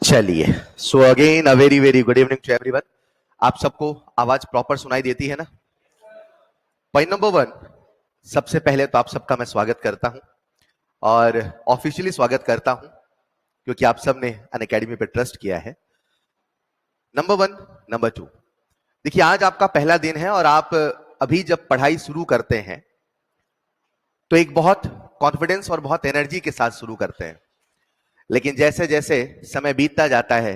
चलिए, so again a very very good evening to everyone. आप सबको आवाज प्रॉपर सुनाई देती है ना? पॉइंट नंबर 1, सबसे पहले तो आप सबका मैं स्वागत करता हूं और ऑफिशियली स्वागत करता हूं क्योंकि आप सब ने अनअकैडमी पे ट्रस्ट किया है। नंबर 1, नंबर 2, देखिए आज आपका पहला दिन है और आप अभी जब पढ़ाई शुरू करते हैं तो एक बहुत कॉन्फिडेंस और बहुत एनर्जी के साथ शुरू करते हैं, लेकिन जैसे जैसे समय बीतता जाता है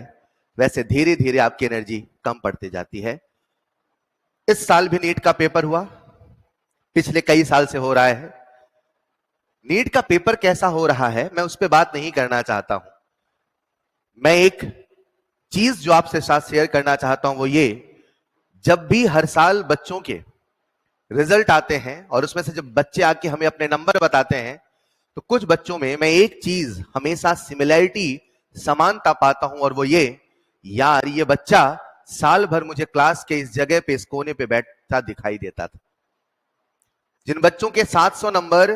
वैसे धीरे धीरे आपकी एनर्जी कम पड़ती जाती है। इस साल भी नीट का पेपर हुआ, पिछले कई साल से हो रहा है। नीट का पेपर कैसा हो रहा है मैं उस पर बात नहीं करना चाहता हूं। मैं एक चीज जो आपसे साथ शेयर करना चाहता हूं वो ये, जब भी हर साल बच्चों के रिजल्ट आते हैं और उसमें से जब बच्चे आके हमें अपने नंबर बताते हैं तो कुछ बच्चों में मैं एक चीज हमेशा सिमिलैरिटी, समानता पाता हूं और वो ये, यार ये बच्चा साल भर मुझे क्लास के इस जगह पे इस कोने पे बैठा दिखाई देता था। जिन बच्चों के 700 नंबर,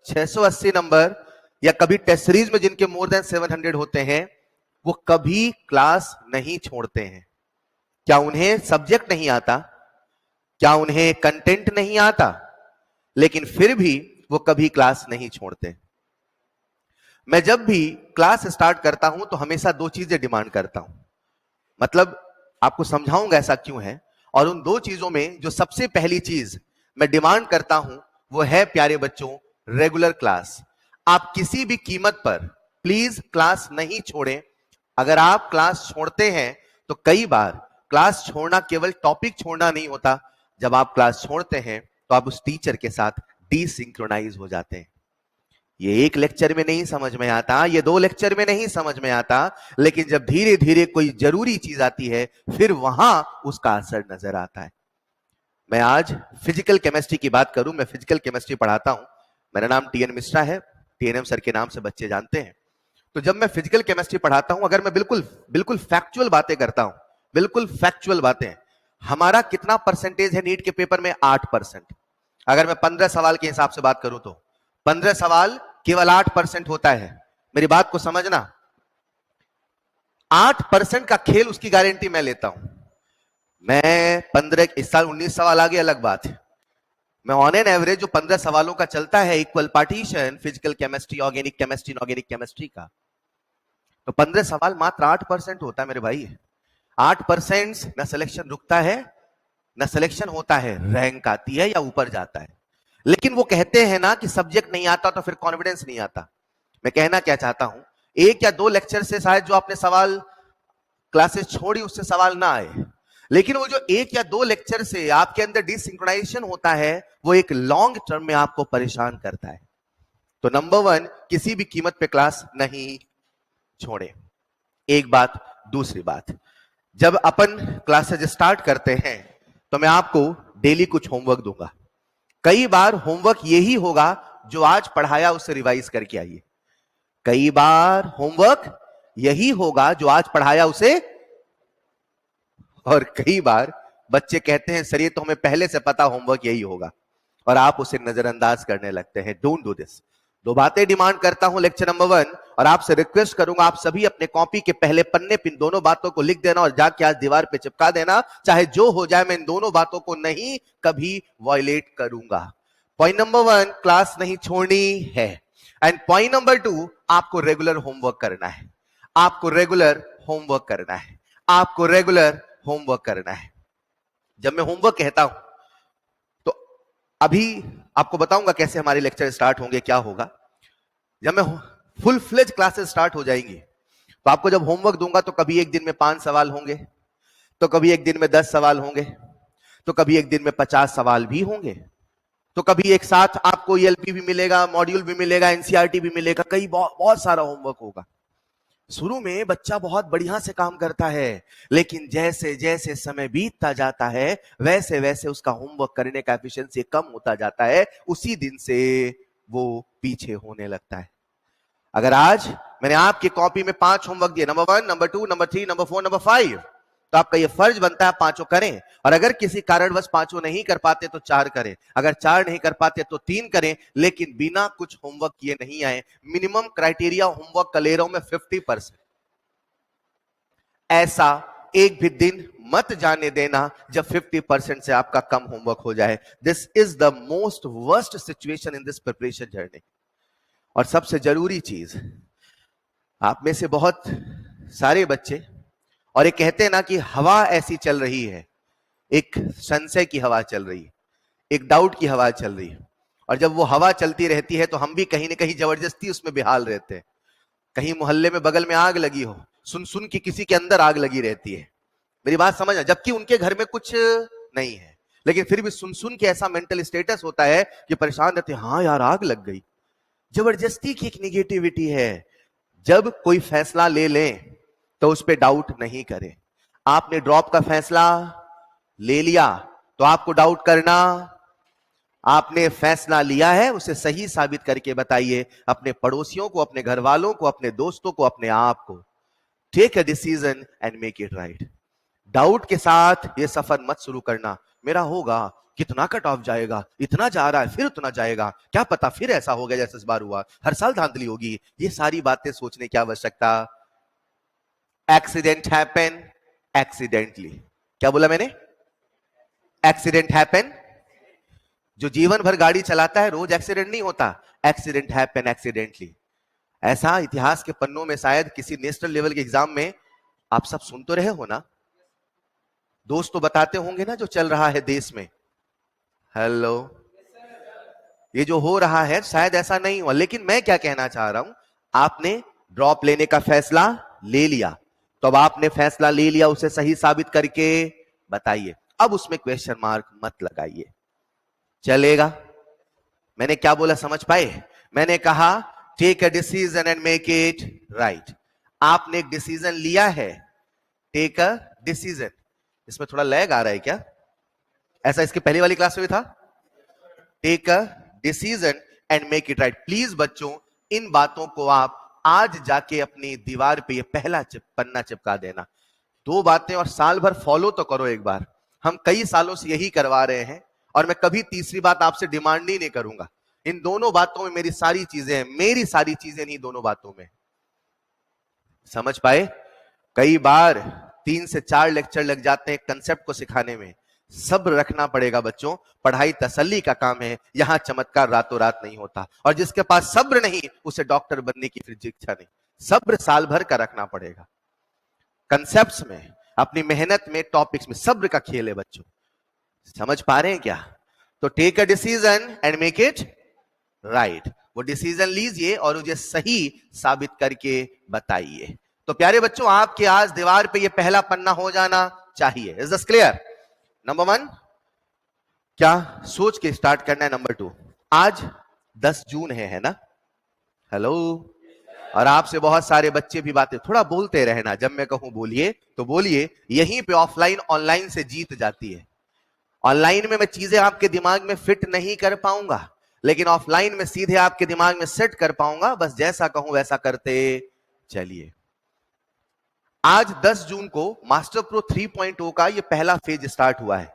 680 नंबर या कभी टेस्ट सीरीज में जिनके मोर देन 700 होते हैं वो कभी क्लास नहीं छोड़ते हैं। क्या उन्हें सब्जेक्ट नहीं आता? क्या उन्हें कंटेंट नहीं आता? लेकिन फिर भी वो कभी क्लास नहीं छोड़ते। मैं जब भी क्लास स्टार्ट करता हूं तो हमेशा दो चीजें डिमांड करता हूं, मतलब आपको समझाऊंगा ऐसा क्यों है। और उन दो चीजों में जो सबसे पहली चीज मैं डिमांड करता हूं वो है, प्यारे बच्चों, रेगुलर क्लास। आप किसी भी कीमत पर प्लीज क्लास नहीं छोड़ें। अगर आप क्लास छोड़ते हैं तो कई बार क्लास छोड़ना केवल टॉपिक छोड़ना नहीं होता, जब आप क्लास छोड़ते हैं तो आप उस टीचर के साथ डिसिंक्रोनाइज हो जाते हैं। ये एक लेक्चर में नहीं समझ में आता, ये दो लेक्चर में नहीं समझ में आता, लेकिन जब धीरे धीरे कोई जरूरी चीज आती है फिर वहां उसका असर नजर आता है। मैं आज फिजिकल केमिस्ट्री की बात करूं, मैं फिजिकल केमिस्ट्री पढ़ाता हूं। मेरा नाम टीएन मिश्रा है, टीएनएम सर के नाम से बच्चे जानते हैं। तो जब मैं फिजिकल केमिस्ट्री पढ़ाता हूं, अगर मैं बिल्कुल बिल्कुल फैक्चुअल बातें करता हूं, बिल्कुल फैक्चुअल बातें, हमारा कितना परसेंटेज है नीट के पेपर में? 8%। अगर मैं 15 सवाल के हिसाब से बात करूं तो 15 सवाल केवल 8% होता है। मेरी बात को समझना, 8% का खेल उसकी गारंटी मैं लेता हूं। मैं 15, इस साल 19 सवाल आ गए, अलग बात है। मैं ऑन एन एवरेज जो 15 सवालों का चलता है equal partition, physical chemistry, organic chemistry, inorganic chemistry का, तो 15 सवाल मात्र 8% होता है मेरे भाई। 8% न सिलेक्शन रुकता है न सिलेक्शन होता है, रैंक आती है या ऊपर जाता है। लेकिन वो कहते हैं ना कि सब्जेक्ट नहीं आता तो फिर कॉन्फिडेंस नहीं आता। मैं कहना क्या चाहता हूं, एक या दो लेक्चर से शायद जो आपने सवाल क्लासेस छोड़ी उससे सवाल ना आए, लेकिन वो जो एक या दो लेक्चर से आपके अंदर डिसिंक्रोनाइजेशन होता है वो एक लॉन्ग टर्म में आपको परेशान करता है। तो नंबर 1, किसी भी कीमत पे क्लास नहीं छोड़े। एक बात। दूसरी बात, जब अपन क्लासेस स्टार्ट करते हैं तो मैं आपको डेली कुछ होमवर्क दूंगा। कई बार होमवर्क यही होगा जो आज पढ़ाया उसे रिवाइज करके आइए। कई बार होमवर्क यही होगा जो आज पढ़ाया उसे, और कई बार बच्चे कहते हैं सर ये तो हमें पहले से पता होमवर्क यही होगा, और आप उसे नजरअंदाज करने लगते हैं। Don't do this. दो बातें डिमांड करता हूं लेक्चर नंबर 1, और आपसे रिक्वेस्ट करूंगा आप सभी अपने कॉपी के पहले पन्ने पे इन दोनों बातों को लिख देना और जाके आज दीवार पे चिपका देना। चाहे जो हो जाए मैं इन दोनों बातों को नहीं कभी वॉयलेट करूंगा। पॉइंट नंबर 1, क्लास नहीं छोड़नी है। एंड पॉइंट नंबर 2, आपको रेगुलर होमवर्क करना है। आपको रेगुलर होमवर्क करना है। आपको रेगुलर होमवर्क करना है। जब मैं होमवर्क कहता हूं तो अभी आपको बताऊंगा कैसे हमारे लेक्चर स्टार्ट होंगे, क्या होगा। जब मैं फुल फ्लेज क्लासेस स्टार्ट हो जाएंगी तो आपको जब होमवर्क दूंगा तो कभी एक दिन में 5 सवाल होंगे, तो कभी एक दिन में 10 सवाल होंगे, तो कभी एक दिन में 50 सवाल भी होंगे, तो कभी एक साथ आपको ईएलपी भी मिलेगा, मॉड्यूल भी मिलेगा, एनसीईआरटी भी मिलेगा, कई बहुत सारा होमवर्क होगा। शुरू में बच्चा बहुत बढ़िया से काम करता है, लेकिन जैसे जैसे समय बीतता जाता है वैसे वैसे उसका होमवर्क करने का एफिशिएंसी कम होता जाता है। उसी दिन से वो पीछे होने लगता है। अगर आज मैंने आपकी कॉपी में 5 होमवर्क दिए, number 1, number 2, number 3, number 4, number 5, तो आपका ये फर्ज बनता है पांचों करें। और अगर किसी कारणवश पांचों नहीं कर पाते तो 4 करें, अगर 4 नहीं कर पाते तो 3 करें, लेकिन बिना कुछ होमवर्क किए नहीं आए। मिनिमम क्राइटेरिया होमवर्क का ले रहा हूं मैं 50%। ऐसा एक भी दिन मत जाने देना जब 50% से आपका कम होमवर्क हो जाए. This is the most worst situation in this preparation journey. और सबसे जरूरी चीज, आप में से बहुत सारे बच्चे, और एक कहते हैं ना कि हवा ऐसी चल रही है, एक संशय की हवा चल रही है, एक डाउट की हवा चल रही है. और जब वो हवा चलती रहती है तो हम भी कहीं ना कहीं जबरदस्ती उसमें बेहाल रहते हैं. कहीं मोहल्ले में बगल में आग लगी हो, सुन सुन के किसी के अंदर आग लगी रहती है. मेरी बात समझना, जबकि उनके घर में कुछ नहीं है, लेकिन फिर भी सुन सुन के ऐसा मेंटल स्टेटस होता है कि परेशान रहते हैं. हाँ यार, आग लग गई. जबरदस्ती की एक निगेटिविटी है. जब कोई फैसला ले लें तो उस पर डाउट नहीं करें. आपने ड्रॉप का फैसला ले लिया तो आपको डाउट करना, आपने फैसला लिया है उसे सही साबित करके बताइए. अपने पड़ोसियों को, अपने घर वालों को, अपने दोस्तों को, अपने आप को. Take a decision and make it right. Doubt के साथ ये सफर मत शुरू करना. मेरा होगा, कितना कट ऑफ जाएगा, इतना जा रहा है फिर उतना जाएगा, क्या पता फिर ऐसा हो गया जैसे इस बार हुआ, हर साल धांधली होगी. ये सारी बातें सोचने की आवश्यकता. Accident happen accidentally. क्या बोला मैंने? Accident happen. जो जीवन भर गाड़ी चलाता है रोज एक्सीडेंट नहीं होता. Accident happen accidentally. ऐसा इतिहास के पन्नों में शायद किसी नेशनल लेवल के एग्जाम में आप सब सुन तो रहे हो ना. दोस्त तो बताते होंगे ना जो चल रहा है देश में. हेलो. ये जो हो रहा है शायद ऐसा नहीं हुआ, लेकिन मैं क्या कहना चाह रहा हूं, आपने ड्रॉप लेने का फैसला ले लिया तो अब आपने फैसला ले लिया, उसे सही साबित करके बताइए. अब उसमें क्वेश्चन मार्क मत लगाइए. चलेगा? मैंने क्या बोला समझ पाए? मैंने कहा take a decision and make it right. आपने एक डिसीजन लिया है. Take a decision. इसमें थोड़ा लैग आ रहा है क्या? ऐसा इसके पहले वाली क्लास में भी था. Take a decision and make it right. Please बच्चों, इन बातों को आप आज जाके अपनी दीवार पे ये पहला पन्ना चिपका देना. 2 बातें और साल भर फॉलो तो करो एक बार. हम कई सालों से यही करवा रहे हैं और मैं कभी तीसरी बात आपसे डिमांड ही नहीं करूंगा. इन दोनों बातों में मेरी सारी चीजें हैं, मेरी सारी चीजें नहीं दोनों बातों में. समझ पाए? कई बार 3 से 4 लेक्चर लग जाते हैं कंसेप्ट को सिखाने में. सब्र रखना पड़ेगा बच्चों. पढ़ाई तसल्ली का काम है, यहां चमत्कार रातों रात नहीं होता. और जिसके पास सब्र नहीं उसे डॉक्टर बनने की फिर इच्छा नहीं. सब्र साल भर का रखना पड़ेगा. कंसेप्ट्स में, अपनी मेहनत में, टॉपिक्स में सब्र का खेल है बच्चों. समझ पा रहे हैं क्या? तो take a decision and make it right. वो डिसीजन लीजिए और मुझे सही साबित करके बताइए. तो प्यारे बच्चों, आपके आज दीवार पे ये पहला पन्ना हो जाना चाहिए. Is this clear? नंबर 1 क्या सोच के स्टार्ट करना है. नंबर 2, आज 10 जून है ना? हेलो. और आपसे बहुत सारे बच्चे भी बातें थोड़ा बोलते रहना. जब मैं कहूं बोलिए तो बोलिए. यहीं पे ऑफलाइन ऑनलाइन से जीत जाती है. ऑनलाइन में मैं चीजें आपके दिमाग में फिट नहीं कर पाऊंगा, लेकिन ऑफलाइन में सीधे आपके दिमाग में सेट कर पाऊंगा. बस जैसा कहूं वैसा करते चलिए. आज 10 जून को मास्टर प्रो 3.0 का ये पहला फेज स्टार्ट हुआ है.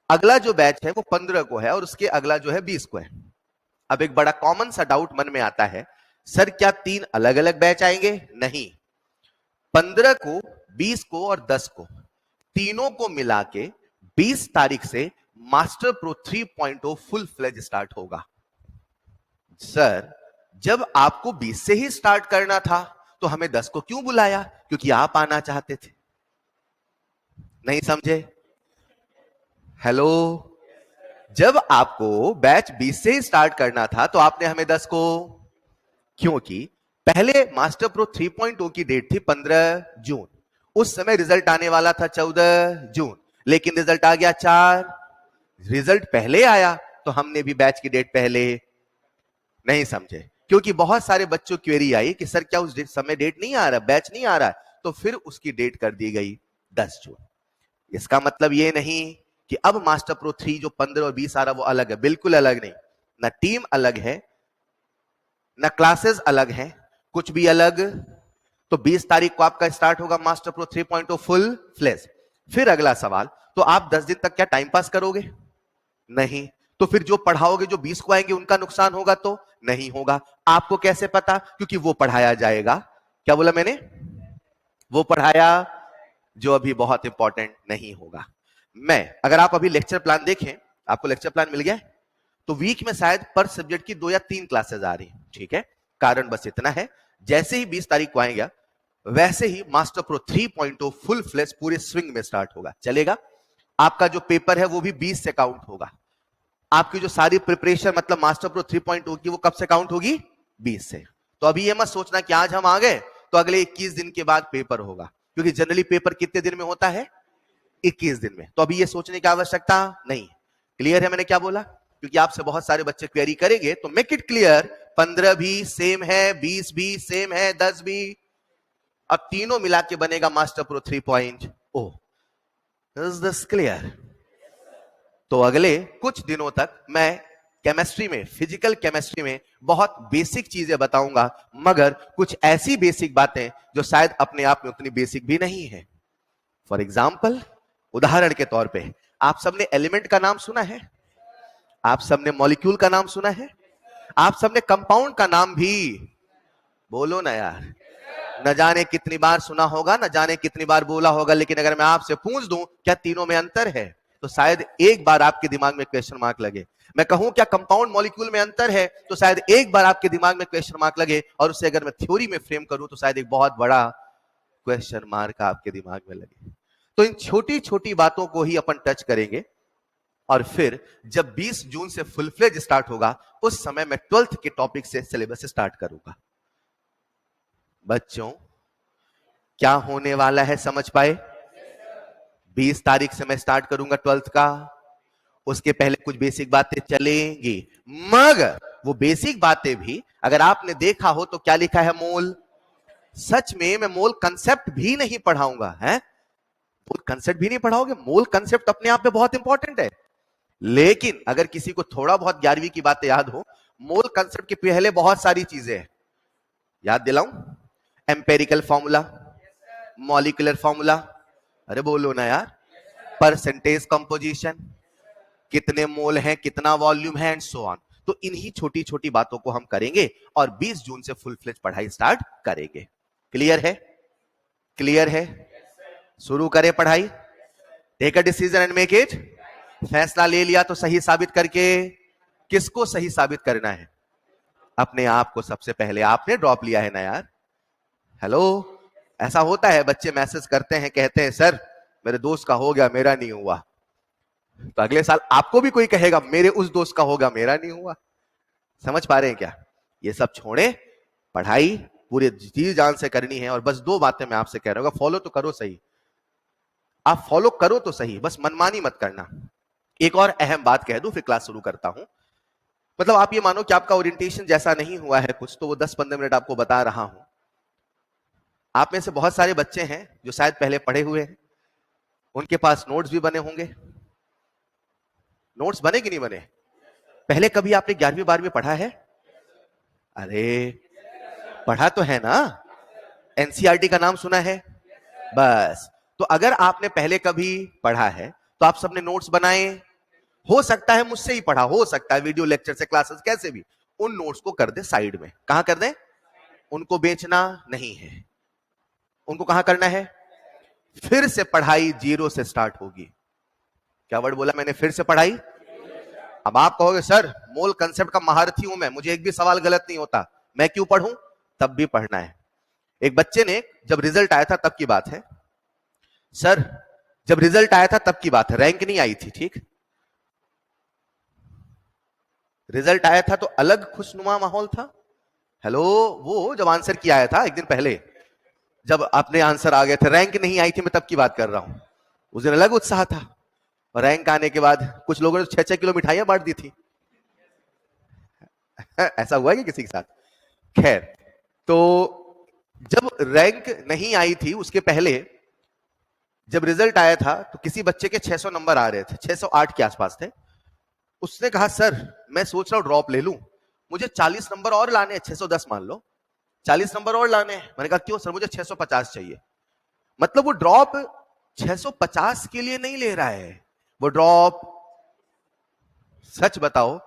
अगला जो बैच है वो 15 को है और उसके अगला जो है 20 को है. अब एक बड़ा कॉमन सा डाउट मन में आता है, सर क्या 3 अलग अलग बैच आएंगे? नहीं. 15 को, 20 को और 10 को, तीनों को मिला के 20 तारीख से master pro 3.0 full fledge start होगा. सर जब आपको 20 से ही स्टार्ट करना था तो हमें 10 को क्यों बुलाया? क्योंकि आप आना चाहते थे. नहीं समझे? हेलो. जब आपको बैच 20 से ही स्टार्ट करना था तो आपने हमें 10 को, क्योंकि पहले मास्टर प्रो 3.0 की डेट थी 15 जून. उस समय रिजल्ट आने वाला था 14 जून, लेकिन रिजल्ट आ गया 4. रिजल्ट पहले आया तो हमने भी बैच की डेट पहले. नहीं समझे? क्योंकि बहुत सारे बच्चों की क्वेरी आई कि सर क्या उस समय डेट नहीं आ रहा, बैच नहीं आ रहा, तो फिर उसकी डेट कर दी गई 10 जून. इसका मतलब ये नहीं कि अब मास्टर प्रो 3 जो 15 और 20 आ रहा वो अलग है. बिल्कुल अलग नहीं. ना टीम अलग है, ना क्लासेस अलग हैं, कुछ भी अलग. तो 20 तारीख को आपका स्टार्ट होगा मास्टर प्रो 3.0 फुल फ्लेज. फिर अगला सवाल, तो आप 10 दिन तक क्या टाइम पास करोगे? नहीं. तो फिर जो पढ़ाओगे जो 20 को आएंगे उनका नुकसान होगा? तो नहीं होगा. आपको कैसे पता? क्योंकि वो पढ़ाया जाएगा. क्या बोला मैंने? वो पढ़ाया जो अभी बहुत इंपॉर्टेंट नहीं होगा। अगर आप अभी लेक्चर प्लान देखें, आपको लेक्चर प्लान मिल गया है, तो वीक में शायद पर सब्जेक्ट की 2 या 3 क्लासेस आ रही हैं, ठीक है। कारण बस इतना है, जैसे ही 20 तारीख को आएगा वैसे ही मास्टर प्रो 3.0 फुल फ्लेश पूरे स्विंग में स्टार्ट होगा, चलेगा। आपका जो पेपर है वो भी 20 से काउंट होगा। आपकी जो सारी प्रिपरेशन मतलब मास्टर प्रो 3.0 की वो कब से काउंट होगी? 20 से। तो अभी ये मत सोचना कि आज हम आ गए तो अगले 21 दिन के बाद पेपर होगा, क्योंकि जनरली पेपर कितने दिन में होता है? 21 दिन में। तो अभी ये सोचने की आवश्यकता नहीं। क्लियर है मैंने क्या बोला? क्योंकि आपसे बहुत सारे बच्चे क्वेरी करेंगे, तो मेक इट क्लियर, 15 भी सेम है, 20 भी सेम है, 10 भी, अब तीनों मिला के बनेगा master pro 3.0। Is this clear? तो अगले कुछ दिनों तक मैं केमिस्ट्री में, फिजिकल केमिस्ट्री में बहुत बेसिक चीजें बताऊंगा, मगर कुछ ऐसी बेसिक बातें जो शायद अपने आप में उतनी बेसिक भी नहीं है। फॉर एग्जाम्पल, उदाहरण के तौर पे, आप सबने एलिमेंट का नाम सुना है, आप सबने मॉलिक्यूल का नाम सुना है, आप सबने कंपाउंड का नाम भी, बोलो ना यार, न जाने कितनी बार सुना होगा, न जाने कितनी बार बोला होगा, लेकिन अगर मैं आपसे पूछ दूं क्या तीनों में अंतर है, तो शायद एक बार आपके दिमाग में क्वेश्चन मार्क लगे। मैं कहूं क्या कंपाउंड मॉलिक्यूल में अंतर है, तो शायद एक बार आपके दिमाग में क्वेश्चन मार्क लगे, और उसे अगर मैं थ्योरी में फ्रेम करूं तो शायद एक बहुत बड़ा क्वेश्चन मार्क आपके दिमाग में लगे। तो इन छोटी छोटी बातों को ही अपन टच करेंगे, और फिर जब 20 जून से फुल फ्लेज स्टार्ट होगा उस समय मैं 12th के टॉपिक से सिलेबस स्टार्ट करूंगा। बच्चों, क्या होने वाला है समझ पाए? 20 तारीख से मैं स्टार्ट करूंगा 12th का। उसके पहले कुछ बेसिक बातें चलेंगी, मगर वो बेसिक बातें भी अगर आपने देखा हो तो क्या लिखा है? मोल। सच में मैं मोल कंसेप्ट भी नहीं पढ़ाऊंगा, है? मोल कंसेप्ट भी नहीं पढ़ाओगे? मोल कंसेप्ट अपने आप में बहुत इंपॉर्टेंट है, लेकिन अगर किसी को थोड़ा बहुत 11वीं की बातें याद हो, मोल कंसेप्ट के पहले बहुत सारी चीजें हैं। याद दिलाऊं? एम्पेरिकल फॉर्मूला, मॉलिक्यूलर फॉर्मूला, अरे बोलो ना यार, परसेंटेज कंपोजिशन, कितने मोल हैं, कितना वॉल्यूम है, एंड सो ऑन। तो इन्हीं छोटी छोटी बातों को हम करेंगे और 20 जून से फुल फ्लेज पढ़ाई स्टार्ट करेंगे। क्लियर है? क्लियर है? शुरू करें पढ़ाई। Take a decision and make it. फैसला ले लिया तो सही साबित करके, किसको सही साबित करना है? अपने आप को सबसे पहले। आपने ड्रॉप लिया है ना यार। हेलो, ऐसा होता है, बच्चे मैसेज करते हैं, कहते हैं सर मेरे दोस्त का हो गया, मेरा नहीं हुआ। तो अगले साल आपको भी कोई कहेगा मेरे उस दोस्त का होगा, मेरा नहीं हुआ। समझ पा रहे हैं क्या? ये सब छोड़े, पढ़ाई पूरे जी जान से करनी है। और बस 2 बातें मैं आपसे कह रहा हूँ, फॉलो तो करो सही, आप फॉलो करो तो सही, बस मनमानी मत करना। एक और अहम बात कह दूं फिर क्लास शुरू करता हूं। मतलब आप ये मानो कि आपका ओरिएंटेशन जैसा नहीं हुआ है कुछ, तो वो 10-15 मिनट आपको बता रहा हूं। आप में से बहुत सारे बच्चे हैं जो शायद पहले पढ़े हुए हैं, उनके पास नोट्स भी बने होंगे। नोट्स बने कि नहीं बने? पहले कभी आपने 11वीं 12वीं पढ़ा है? अरे पढ़ा तो है ना? एनसीईआरटी का नाम सुना है? बस, तो अगर आपने पहले कभी पढ़ा है तो आप सबने नोट्स बनाए, हो सकता है मुझसे ही पढ़ा, हो सकता है वीडियो लेक्चर से, क्लासेस, कैसे भी। उन नोट्स को कर दे साइड में। कहां कर दे? उनको बेचना नहीं है, उनको कहां करना है? फिर से पढ़ाई जीरो से स्टार्ट होगी। क्या वर्ड बोला मैंने? फिर से पढ़ाई। अब आप कहोगे सर मोल कंसेप्ट का महारथी हूं मैं, मुझे एक भी सवाल गलत नहीं होता, मैं क्यों पढ़ूं? तब भी पढ़ना है। एक बच्चे ने, जब रिजल्ट आया था तब की बात है सर, जब रिजल्ट आया था तब की बात है, रैंक नहीं आई थी, ठीक? रिजल्ट आया था तो अलग खुशनुमा माहौल था। हेलो, वो जब आंसर किया आया था एक दिन पहले, जब अपने आंसर आ गए थे, रैंक नहीं आई थी, मैं तब की बात कर रहा हूं। उस दिन अलग उत्साह था, और रैंक आने के बाद कुछ लोगों ने 6-6 किलो मिठाइयां बांट दी थी। ऐसा हुआ है कि किसी के साथ? खैर, तो जब रैंक नहीं आई थी उसके पहले जब रिजल्ट आया था तो किसी बच्चे के 600 नंबर आ रहे थे, 608 के आसपास थे। उसने कहा सर मैं सोच रहा हूं ड्रॉप ले लूं, मुझे 40 नंबर और लाने हैं, 610 मान लो, 40 नंबर और लाने हैं। मैंने कहा क्यों सर? मुझे 650 चाहिए। मतलब वो ड्रॉप 650 के लिए नहीं ले रहा है, वो ड्रॉप, सच बताओ,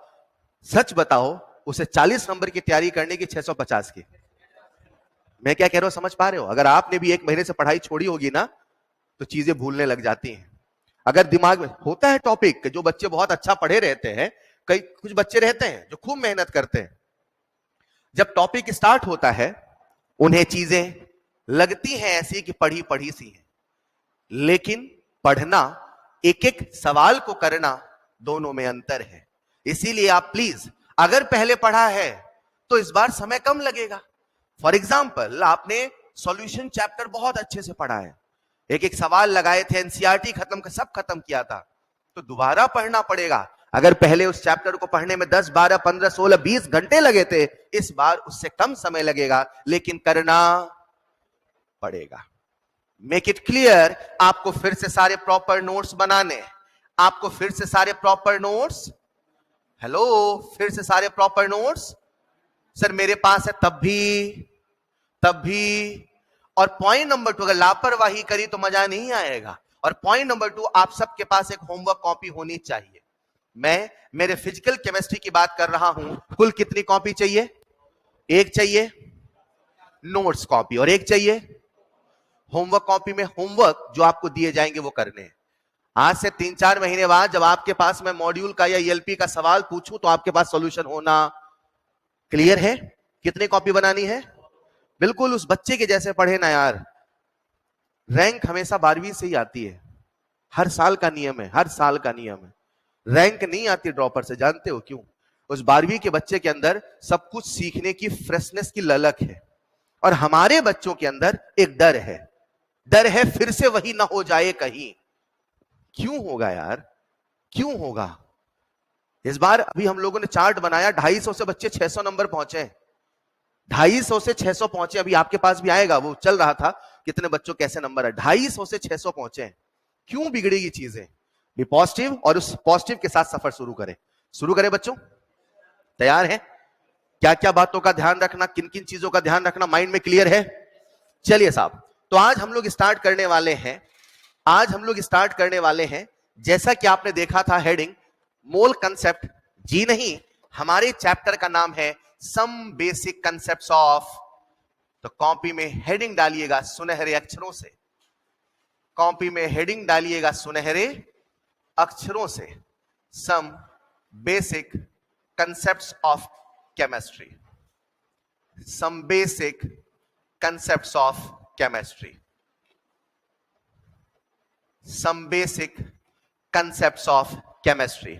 सच बताओ, उसे 40 नंबर की तैयारी करने की 650 की। मैं क्या कह रहा हूं समझ पा रहे हो? अगर आपने भी 1 महीने से पढ़ाई छोड़ी होगी ना, तो चीजें भूलने लग जाती हैं। अगर दिमाग में होता है टॉपिक, जो बच्चे बहुत अच्छा पढ़े रहते हैं, कई कुछ बच्चे रहते हैं जो खूब मेहनत करते हैं, जब टॉपिक स्टार्ट होता है उन्हें चीजें लगती हैं ऐसी कि पढ़ी पढ़ी सी हैं, लेकिन पढ़ना, एक एक सवाल को करना, दोनों में अंतर है। इसीलिए आप प्लीज, अगर पहले पढ़ा है तो इस बार समय कम लगेगा। फॉर एग्जाम्पल, आपने सॉल्यूशन चैप्टर बहुत अच्छे से पढ़ा है, एक एक सवाल लगाए थे, एनसीईआरटी सब खत्म किया था, तो दोबारा पढ़ना पड़ेगा। अगर पहले उस चैप्टर को पढ़ने में 10, 12, 15, 16, 20 घंटे लगे थे, इस बार उससे कम समय लगेगा, लेकिन करना पड़ेगा। मेक इट क्लियर, आपको फिर से सारे प्रॉपर नोट्स बनाने, आपको फिर से सारे प्रॉपर नोट्स, हेलो, फिर से सारे प्रॉपर नोट्स सर मेरे पास है, तब भी। और पॉइंट नंबर 2, अगर लापरवाही करी तो मजा नहीं आएगा। और पॉइंट नंबर 2, आप सबके पास एक होमवर्क कॉपी होनी चाहिए। मैं मेरे फिजिकल केमिस्ट्री की बात कर रहा हूं। कुल कितनी कॉपी चाहिए? एक चाहिए नोट्स कॉपी और एक चाहिए होमवर्क कॉपी। में होमवर्क जो आपको दिए जाएंगे वो करने हैं। आज से 3-4 महीने बाद जब आपके पास मैं मॉड्यूल का या ईएलपी का सवाल पूछूं तो आपके पास सॉल्यूशन होना क्लियर है। कितनी कॉपी बनानी है? बिल्कुल उस बच्चे के जैसे पढ़े ना यार। रैंक हमेशा 12वीं से ही आती है, हर साल का नियम है, हर साल का नियम है। रैंक नहीं आती ड्रॉपर से, जानते हो क्यों? उस 12वीं के बच्चे के अंदर सब कुछ सीखने की फ्रेशनेस की ललक है, और हमारे बच्चों के अंदर एक डर है फिर से वही ना हो जाए कहीं। क्यों होगा यार, क्यों होगा? इस बार अभी हम लोगों ने चार्ट बनाया, 250 से बच्चे 600 नंबर पहुंचे, 250 से 600 पहुंचे। अभी आपके पास भी आएगा, वो चल रहा था कितने बच्चों कैसे नंबर है। 250 से 600 पहुंचे। क्यों बिगड़ेगी चीजें? बी पॉजिटिव, और उस पॉजिटिव के साथ सफर शुरू करें बच्चों। तैयार है? क्या क्या बातों का ध्यान रखना, किन किन चीजों का ध्यान रखना, माइंड में क्लियर है? चलिए साहब, तो आज हम लोग स्टार्ट करने वाले हैं। जैसा कि आपने देखा था हेडिंग, मोल कंसेप्ट। जी नहीं, हमारे चैप्टर का नाम है सम बेसिक कंसेप्ट्स ऑफ। तो कॉपी में हेडिंग डालिएगा सुनहरे अक्षरों से, कॉपी में हेडिंग डालिएगा सुनहरे अक्षरों से, some basic concepts of chemistry, some basic concepts of chemistry, some basic concepts of chemistry.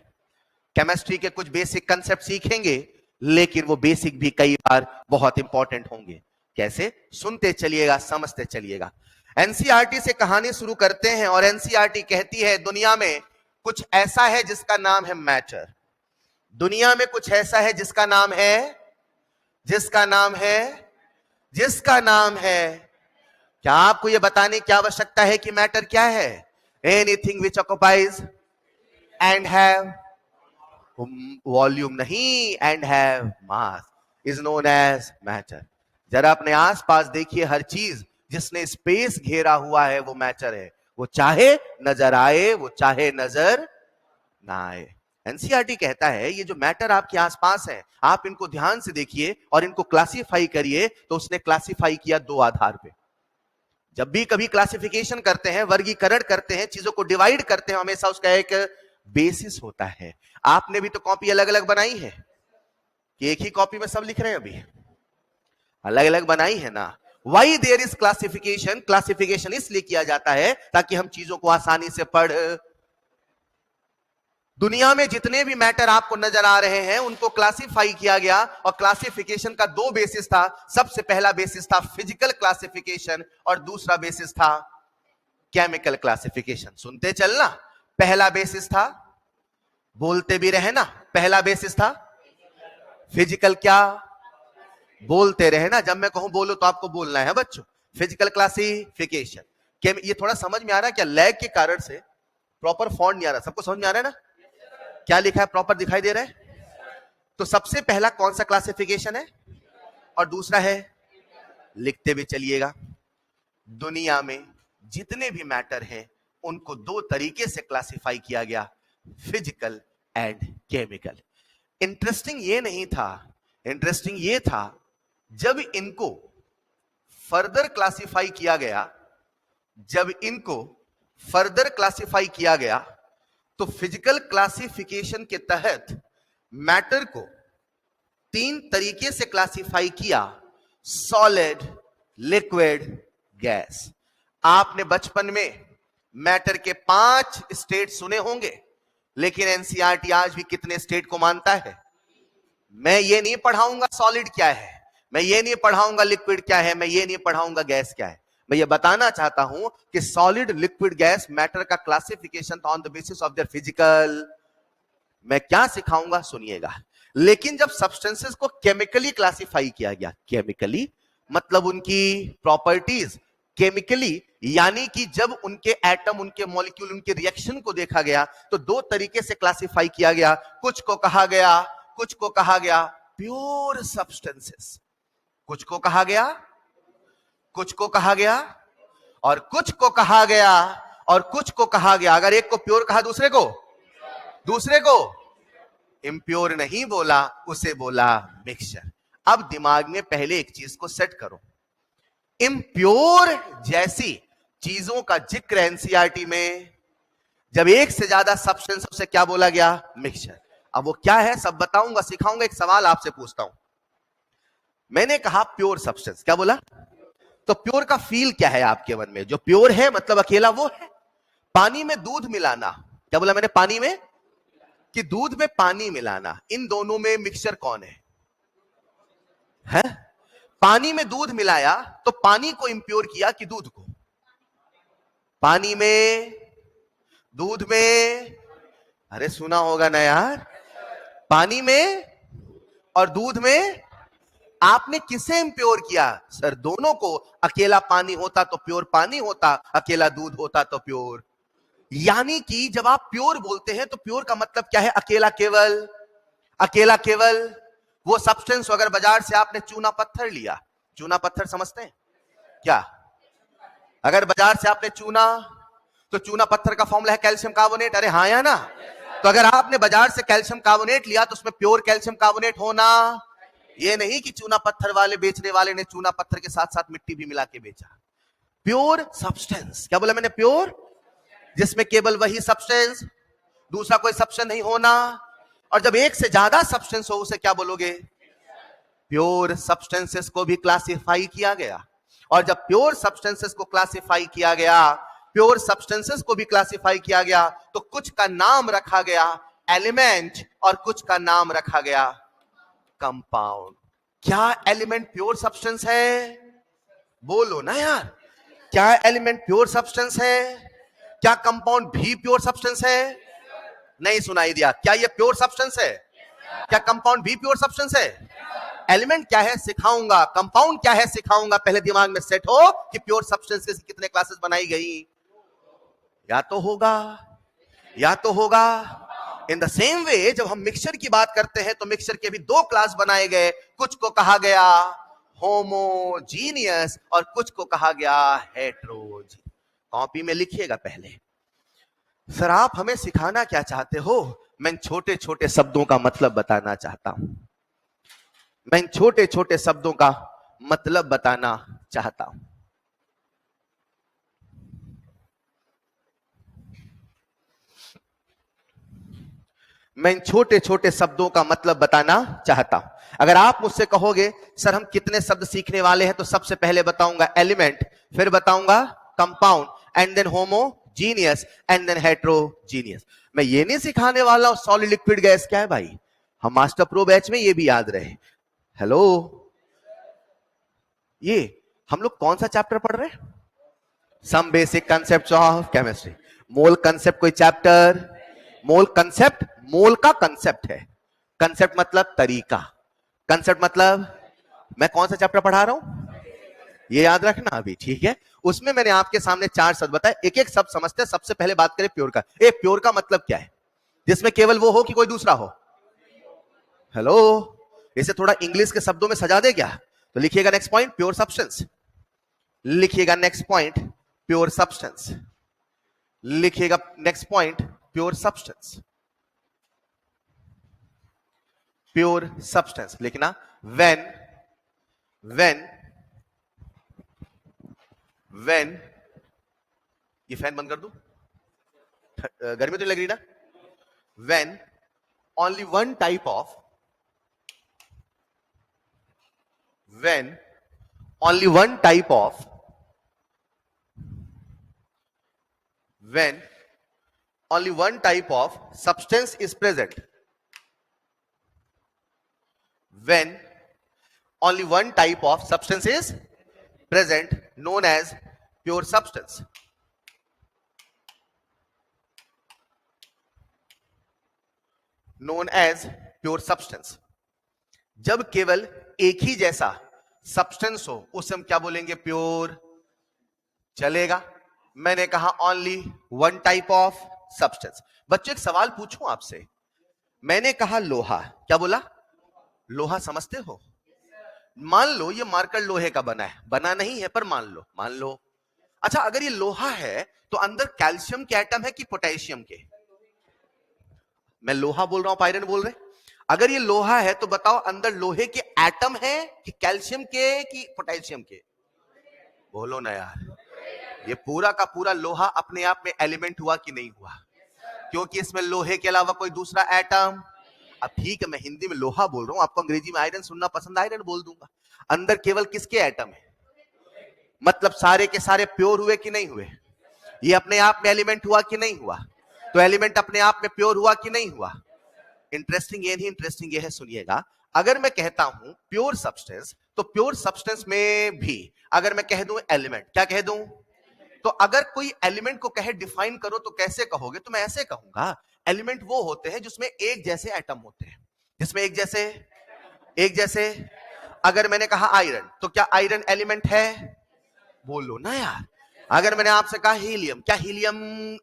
Chemistry के कुछ बेसिक कंसेप्ट सीखेंगे, लेकिन वो बेसिक भी कई बार बहुत इंपॉर्टेंट होंगे। कैसे? सुनते चलिएगा, समझते चलिएगा। एनसीईआरटी से कहानी शुरू करते हैं, और एनसीईआरटी कहती है दुनिया में कुछ ऐसा है जिसका नाम है मैटर। दुनिया में कुछ ऐसा है जिसका नाम है क्या आपको यह बताने की आवश्यकता है कि मैटर क्या है? Anything which occupies and have volume नहीं, and have mass is known as matter. जरा अपने आसपास देखिए, हर चीज जिसने स्पेस घेरा हुआ है वो मैटर है। वो चाहे नजर आए, वो चाहे नजर ना आए। एनसीईआरटी कहता है ये जो मैटर आपके आसपास है, आप इनको ध्यान से देखिए और इनको क्लासिफाई करिए। तो उसने क्लासिफाई किया 2 आधार पे। जब भी कभी क्लासिफिकेशन करते हैं, वर्गीकरण करते हैं, चीजों को डिवाइड करते हैं, हमेशा उसका एक बेसिस होता है। आपने भी तो कॉपी अलग अलग बनाई है कि एक ही कॉपी में सब लिख रहे हैं? अभी अलग अलग बनाई है ना। Why there is classification? Classification इसलिए किया जाता है ताकि हम चीजों को आसानी से पढ़। दुनिया में जितने भी मैटर आपको नजर आ रहे हैं उनको क्लासिफाई किया गया, और क्लासिफिकेशन का 2 बेसिस था। सबसे पहला बेसिस था फिजिकल क्लासिफिकेशन, और दूसरा बेसिस था केमिकल क्लासिफिकेशन। सुनते चलना, पहला बेसिस था, बोलते भी रहना, पहला बेसिस था फिजिकल। क्या बोलते रहना, जब मैं कहूं बोलो तो आपको बोलना है बच्चों। Physical classification. ये थोड़ा समझ में आ रहा है क्या? लैग के कारण से प्रॉपर फॉन्ट नहीं आ रहा। सबको समझ में आ रहा है ना? क्या लिखा है प्रॉपर दिखाई दे रहा है? तो सबसे पहला कौन सा क्लासिफिकेशन है, और दूसरा है, लिखते भी चलिएगा। दुनिया में जितने भी मैटर हैं उनको 2 तरीके से क्लासिफाई किया गया, फिजिकल एंड केमिकल। इंटरेस्टिंग ये था जब इनको फर्दर क्लासिफाई किया गया, जब इनको फर्दर क्लासिफाई किया गया, तो फिजिकल क्लासिफिकेशन के तहत मैटर को 3 तरीके से क्लासिफाई किया, सॉलिड, लिक्विड, गैस। आपने बचपन में मैटर के 5 स्टेट सुने होंगे, लेकिन एनसीईआरटी आज भी कितने स्टेट को मानता है? मैं ये नहीं पढ़ाऊंगा सॉलिड क्या है, मैं ये नहीं पढ़ाऊंगा लिक्विड क्या है, मैं ये नहीं पढ़ाऊंगा गैस क्या है। मैं ये बताना चाहता हूं कि सॉलिड, लिक्विड, गैस मैटर का classification on the basis of their physical. मैं क्या सिखाऊंगा सुनिएगा। लेकिन जब सब्सटेंसेस को केमिकली क्लासिफाई किया गया, केमिकली मतलब उनकी प्रॉपर्टीज केमिकली, यानी कि जब उनके एटम, उनके मॉलिक्यूल, उनके रिएक्शन को देखा गया, तो 2 तरीके से क्लासिफाई किया गया। कुछ को कहा गया प्योर सब्सटेंसेस, कुछ को कहा गया और कुछ को कहा गया अगर एक को प्योर कहा, दूसरे को इम्प्योर नहीं बोला, उसे बोला मिक्सचर। अब दिमाग में पहले एक चीज को सेट करो, इम्प्योर जैसी चीजों का जिक्र एनसीईआरटी में जब एक से ज्यादा सब्सटेंस, उसे क्या बोला गया? मिक्सचर। अब वो क्या है सब बताऊंगा, सिखाऊंगा। एक सवाल आपसे पूछता हूं, मैंने कहा प्योर सब्सटेंस, क्या बोला? तो प्योर का फील क्या है आपके मन में? जो प्योर है मतलब अकेला वो है। पानी में दूध मिलाना, क्या बोला मैंने? पानी में, कि दूध में पानी मिलाना, इन दोनों में मिक्सचर कौन है? पानी में दूध मिलाया तो पानी को इंप्योर किया कि दूध को? पानी में, दूध में, अरे सुना होगा ना यार, पानी में और दूध में आपने किसे इंप्योर किया? सर दोनों को। अकेला पानी होता तो प्योर पानी होता, अकेला दूध होता तो प्योर। यानी कि जब आप प्योर बोलते हैं तो प्योर का मतलब क्या है? अकेला केवल वो सब्सटेंस। अगर बाजार से आपने चूना पत्थर लिया, चूना पत्थर समझते हैं क्या? अगर बाजार से आपने तो चूना पत्थर का फॉर्मूला है कैल्शियम कार्बोनेट, अरे हाँ या ना? तो अगर आपने बाजार से कैल्शियम कार्बोनेट लिया तो उसमें प्योर कैल्शियम कार्बोनेट होना, ये नहीं कि चूना पत्थर वाले बेचने वाले ने चूना पत्थर के साथ साथ मिट्टी भी मिला के बेचा। प्योर सब्सटेंस, क्या बोला मैंने? प्योर, जिसमें केवल वही सब्सटेंस, दूसरा कोई सब्सटेंस नहीं होना। और जब एक से ज्यादा सब्सटेंस हो उसे क्या बोलोगे? प्योर सब्सटेंसेस को भी क्लासिफाई किया गया। और जब प्योर सब्सटेंसेस को क्लासिफाई किया गया, तो कुछ का नाम रखा गया एलिमेंट और कुछ का नाम रखा गया कंपाउंड। क्या एलिमेंट प्योर सब्सटेंस है? बोलो ना यार, क्या एलिमेंट प्योर सब्सटेंस है? क्या कंपाउंड भी प्योर सब्सटेंस है? नहीं सुनाई दिया। क्या ये प्योर सब्सटेंस है? क्या कंपाउंड भी प्योर सब्सटेंस है? एलिमेंट क्या है सिखाऊंगा, कंपाउंड क्या है सिखाऊंगा। पहले दिमाग में सेट हो कि प्योर सब्सटेंस की कितने क्लासेस बनाई गई। या तो होगा इन द सेम वे जब हम मिक्सचर की बात करते हैं तो मिक्सचर के भी 2 क्लास बनाए गए। कुछ को कहा गया होमोजीनियस और कुछ को कहा गया हेट्रोजीनियस। कॉपी में लिखिएगा पहले। सर आप हमें सिखाना क्या चाहते हो? मैं छोटे छोटे शब्दों का मतलब बताना चाहता हूं। मैं छोटे छोटे शब्दों का मतलब बताना चाहता हूं। मैं छोटे छोटे शब्दों का मतलब बताना चाहता हूं। अगर आप मुझसे कहोगे सर हम कितने शब्द सीखने वाले हैं, तो सबसे पहले बताऊंगा एलिमेंट, फिर बताऊंगा compound, and then homogeneous, and then heterogeneous. मैं ये नहीं सिखाने वाला हूं सॉलिड लिक्विड गैस क्या है भाई। हम मास्टर प्रो बैच में ये भी याद रहे। हेलो, ये हम लोग कौन सा चैप्टर पढ़ रहे हैं? Some basic concept of chemistry. Mole concept कोई चैप्टर? मोल कंसेप्ट, मोल का कंसेप्ट है। कंसेप्ट मतलब तरीका, कंसेप्ट मतलब मैं कौन सा चैप्टर पढ़ा रहा हूं ये याद रखना अभी, ठीक है? उसमें मैंने आपके सामने 4 शब्द बताए, एक एक शब्द समझते हैं। सबसे पहले बात करें प्योर का। प्योर का मतलब क्या है? जिसमें केवल वो हो कि कोई दूसरा हो। हेलो, इसे थोड़ा इंग्लिश के शब्दों में सजा दे क्या? तो लिखिएगा नेक्स्ट पॉइंट प्योर सब्सटेंस, लिखिएगा नेक्स्ट पॉइंट प्योर सब्सटेंस, लिखिएगा next point pure substance, pure substance लिखना। when ये फैन बंद कर दूं? गर्मी तो लग रही ना? When only one type of when only one type of when only one type of substance is present, when only one type of substance is present, known as pure substance. Known as pure substance. जब केवल एक ही जैसा substance हो उसे हम क्या बोलेंगे? Pure. चलेगा? मैंने कहा only one type of substance. बच्चों एक सवाल पूछूं आपसे, मैंने कहा लोहा, क्या बोला? लोहा समझते हो? मान लो ये मार्कर लोहे का बना है, बना नहीं है पर मान लो। अच्छा, अगर ये लोहा है तो अंदर कैल्शियम के एटम है कि पोटेशियम के? मैं लोहा बोल रहा हूं, आयरन बोल रहे? अगर ये लोहा है तो बताओ अंदर लोहे के एटम है कि कैल्शियम के कि पोटेशियम के? बोलो ना यार। ये पूरा का पूरा लोहा अपने आप में एलिमेंट हुआ कि नहीं हुआ? क्योंकि इसमें लोहे के अलावा कोई दूसरा एटम। अब ठीक है, मैं हिंदी में लोहा बोल रहा हूं, आपको अंग्रेजी में आयरन सुनना पसंद, आयरन बोल दूंगा। अंदर केवल किसके एटम है? मतलब सारे के सारे प्योर हुए कि नहीं हुए? ये अपने आप में एलिमेंट हुआ कि नहीं हुआ? तो एलिमेंट अपने आप में प्योर हुआ कि नहीं हुआ? इंटरेस्टिंग ये नहीं, इंटरेस्टिंग ये है, सुनिएगा। अगर मैं कहता हूं प्योर सब्सटेंस, तो प्योर सब्सटेंस में भी अगर मैं कह दूं एलिमेंट, क्या कह दूं? तो अगर कोई एलिमेंट को कहे डिफाइन करो तो कैसे कहोगे? तो मैं ऐसे कहूंगा, एलिमेंट वो होते हैं जिसमें एक जैसे एटम होते हैं, जिसमें एक जैसे। अगर मैंने कहा आयरन, तो क्या आयरन एलिमेंट है? बोलो ना यार। अगर मैंने आपसे कहा हीलियम, क्या हीलियम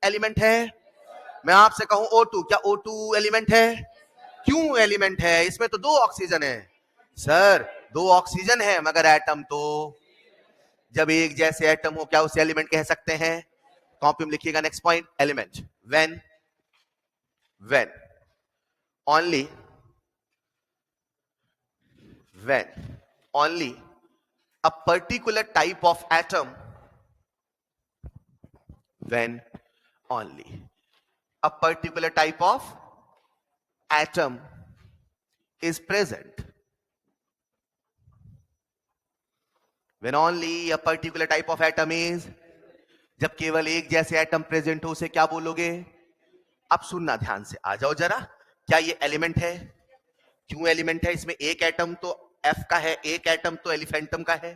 एलिमेंट है? मैं आपसे कहूं O2, क्या O2 एलिमेंट है? क्यों एलिमेंट है? इसमें तो दो ऑक्सीजन है। सर, दो ऑक्सीजन है मगर एटम तो, जब एक जैसे एटम हो क्या उसे एलिमेंट कह सकते हैं? कॉपी में लिखिएगा next point, element when only a particular type of atom, when only a particular type of atom is present, when only a particular type of atom is, जब केवल एक जैसे एटम प्रेजेंट हो उसे क्या बोलोगे? अब सुनना ध्यान से, आ जाओ जरा। क्या ये एलिमेंट है? क्यों एलिमेंट है? इसमें एक एटम तो F का है, एक एटम तो एलिफेंटम का है।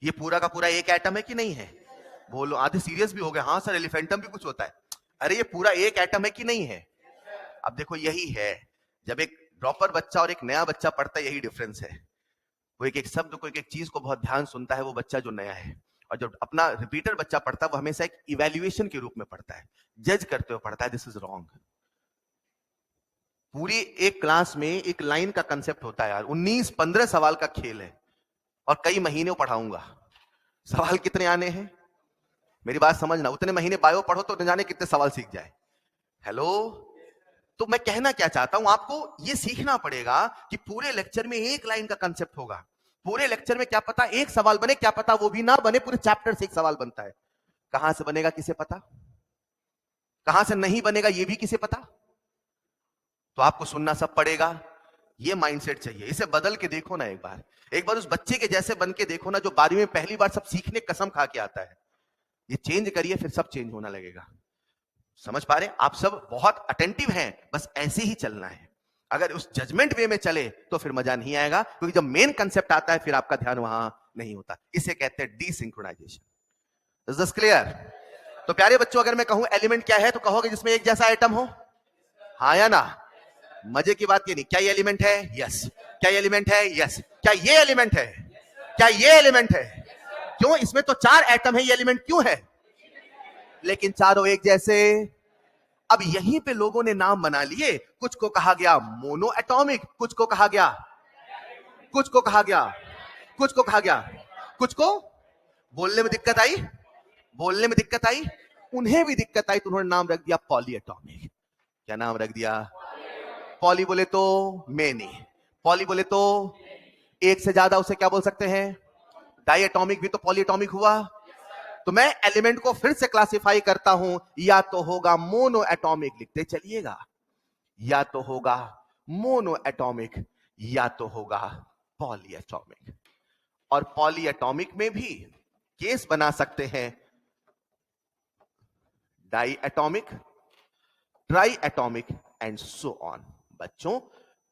ये पूरा का पूरा एक एटम है कि नहीं है? बोलो, आधे सीरियस भी हो गए। हाँ सर, एलिफेंटम भी कुछ होता है। अरे ये पूरा एक एटम है कि नहीं है? अब देखो यही है, जब एक ड्रॉपर बच्चा और एक नया बच्चा पढ़ता है, यही डिफरेंस है। वो एक एक शब्द को, एक एक चीज को बहुत ध्यान सुनता है, वो बच्चा जो नया है। और जो अपना रिपीटर बच्चा पढ़ता है वो हमेशा एक इवैल्यूएशन के रूप में पढ़ता है, जज करते हुए पढ़ता है, दिस इज रॉन्ग। पूरी एक क्लास में एक लाइन का कंसेप्ट होता है यार, 19-15 सवाल का खेल है और कई महीने पढ़ाऊंगा। सवाल कितने आने हैं? मेरी बात समझना, उतने महीने बायो पढ़ो तो न जाने कितने सवाल सीख जाए। हेलो, तो मैं कहना क्या चाहता हूं, आपको ये सीखना पड़ेगा कि पूरे लेक्चर में एक लाइन का कंसेप्ट होगा। पूरे लेक्चर में क्या पता एक सवाल बने, क्या पता वो भी ना बने, पूरे चैप्टर से एक सवाल बनता है। कहां से बनेगा किसे पता, कहां से नहीं बनेगा ये भी किसे पता। तो आपको सुनना सब पड़ेगा, ये माइंडसेट चाहिए। इसे बदल के देखो ना, एक बार उस बच्चे के जैसे बन के देखो ना जो 12वीं में पहली बार सब सीखने कसम खा के आता है। ये चेंज करिए, फिर सब चेंज होना लगेगा। समझ पा रहे? आप सब बहुत अटेंटिव हैं, बस ऐसे ही चलना है। अगर उस जजमेंट वे में चले तो फिर मजा नहीं आएगा, क्योंकि जब मेन कंसेप्ट आता है फिर आपका ध्यान वहां नहीं होता। इसे कहते हैं डीसिंक्रोनाइजेशन। Is this clear? तो प्यारे बच्चों, अगर मैं कहूं एलिमेंट क्या है तो कहोगे जिसमें एक जैसा एटम हो, हाँ या ना? मजे की बात ये नहीं, क्या ये एलिमेंट है? यस। क्या ये एलिमेंट है? यस। क्या ये एलिमेंट है? क्या ये एलिमेंट है? क्यों? इसमें तो 4 एटम है, ये एलिमेंट क्यों है? लेकिन चारों एक जैसे। अब यहीं पे लोगों ने नाम बना लिए, कुछ को कहा गया मोनो एटॉमिक, कुछ को कहा गया, कुछ को कहा गया, कुछ को कहा गया, कुछ को बोलने में दिक्कत आई, बोलने में दिक्कत आई, उन्हें भी दिक्कत आई तो उन्होंने नाम रख दिया पॉली एटॉमिक। क्या नाम रख दिया? पॉली बोले तो मेनी, पॉली बोले तो एक से ज्यादा, उसे क्या बोल सकते हैं? डाई एटॉमिक भी तो पॉली एटॉमिक हुआ। तो मैं एलिमेंट को फिर से क्लासिफाई करता हूं, या तो होगा मोनो एटॉमिक, लिखते चलिएगा, या तो होगा मोनो एटॉमिक, या तो होगा पॉली एटॉमिक। और पॉली एटॉमिक में भी केस बना सकते हैं diatomic, triatomic and so on. बच्चों,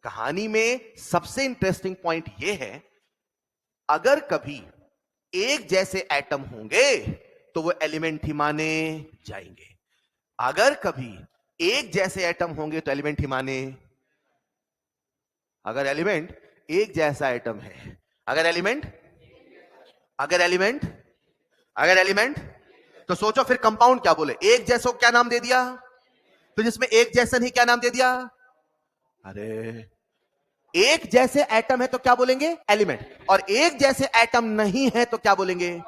कहानी में सबसे इंटरेस्टिंग पॉइंट यह है, अगर कभी एक जैसे एटम होंगे तो वो एलिमेंट ही माने जाएंगे। अगर कभी एक जैसे एटम होंगे तो एलिमेंट ही माने, अगर एलिमेंट एक जैसा एटम है, अगर एलिमेंट तो सोचो फिर कंपाउंड क्या बोले, एक जैसो क्या नाम दे दिया, तो जिसमें एक जैसन ही क्या नाम दे दिया, अरे एक जैसे एटम है तो क्या बोलेंगे, एलिमेंट, और एक जैसे एटम नहीं है तो क्या बोलेंगे,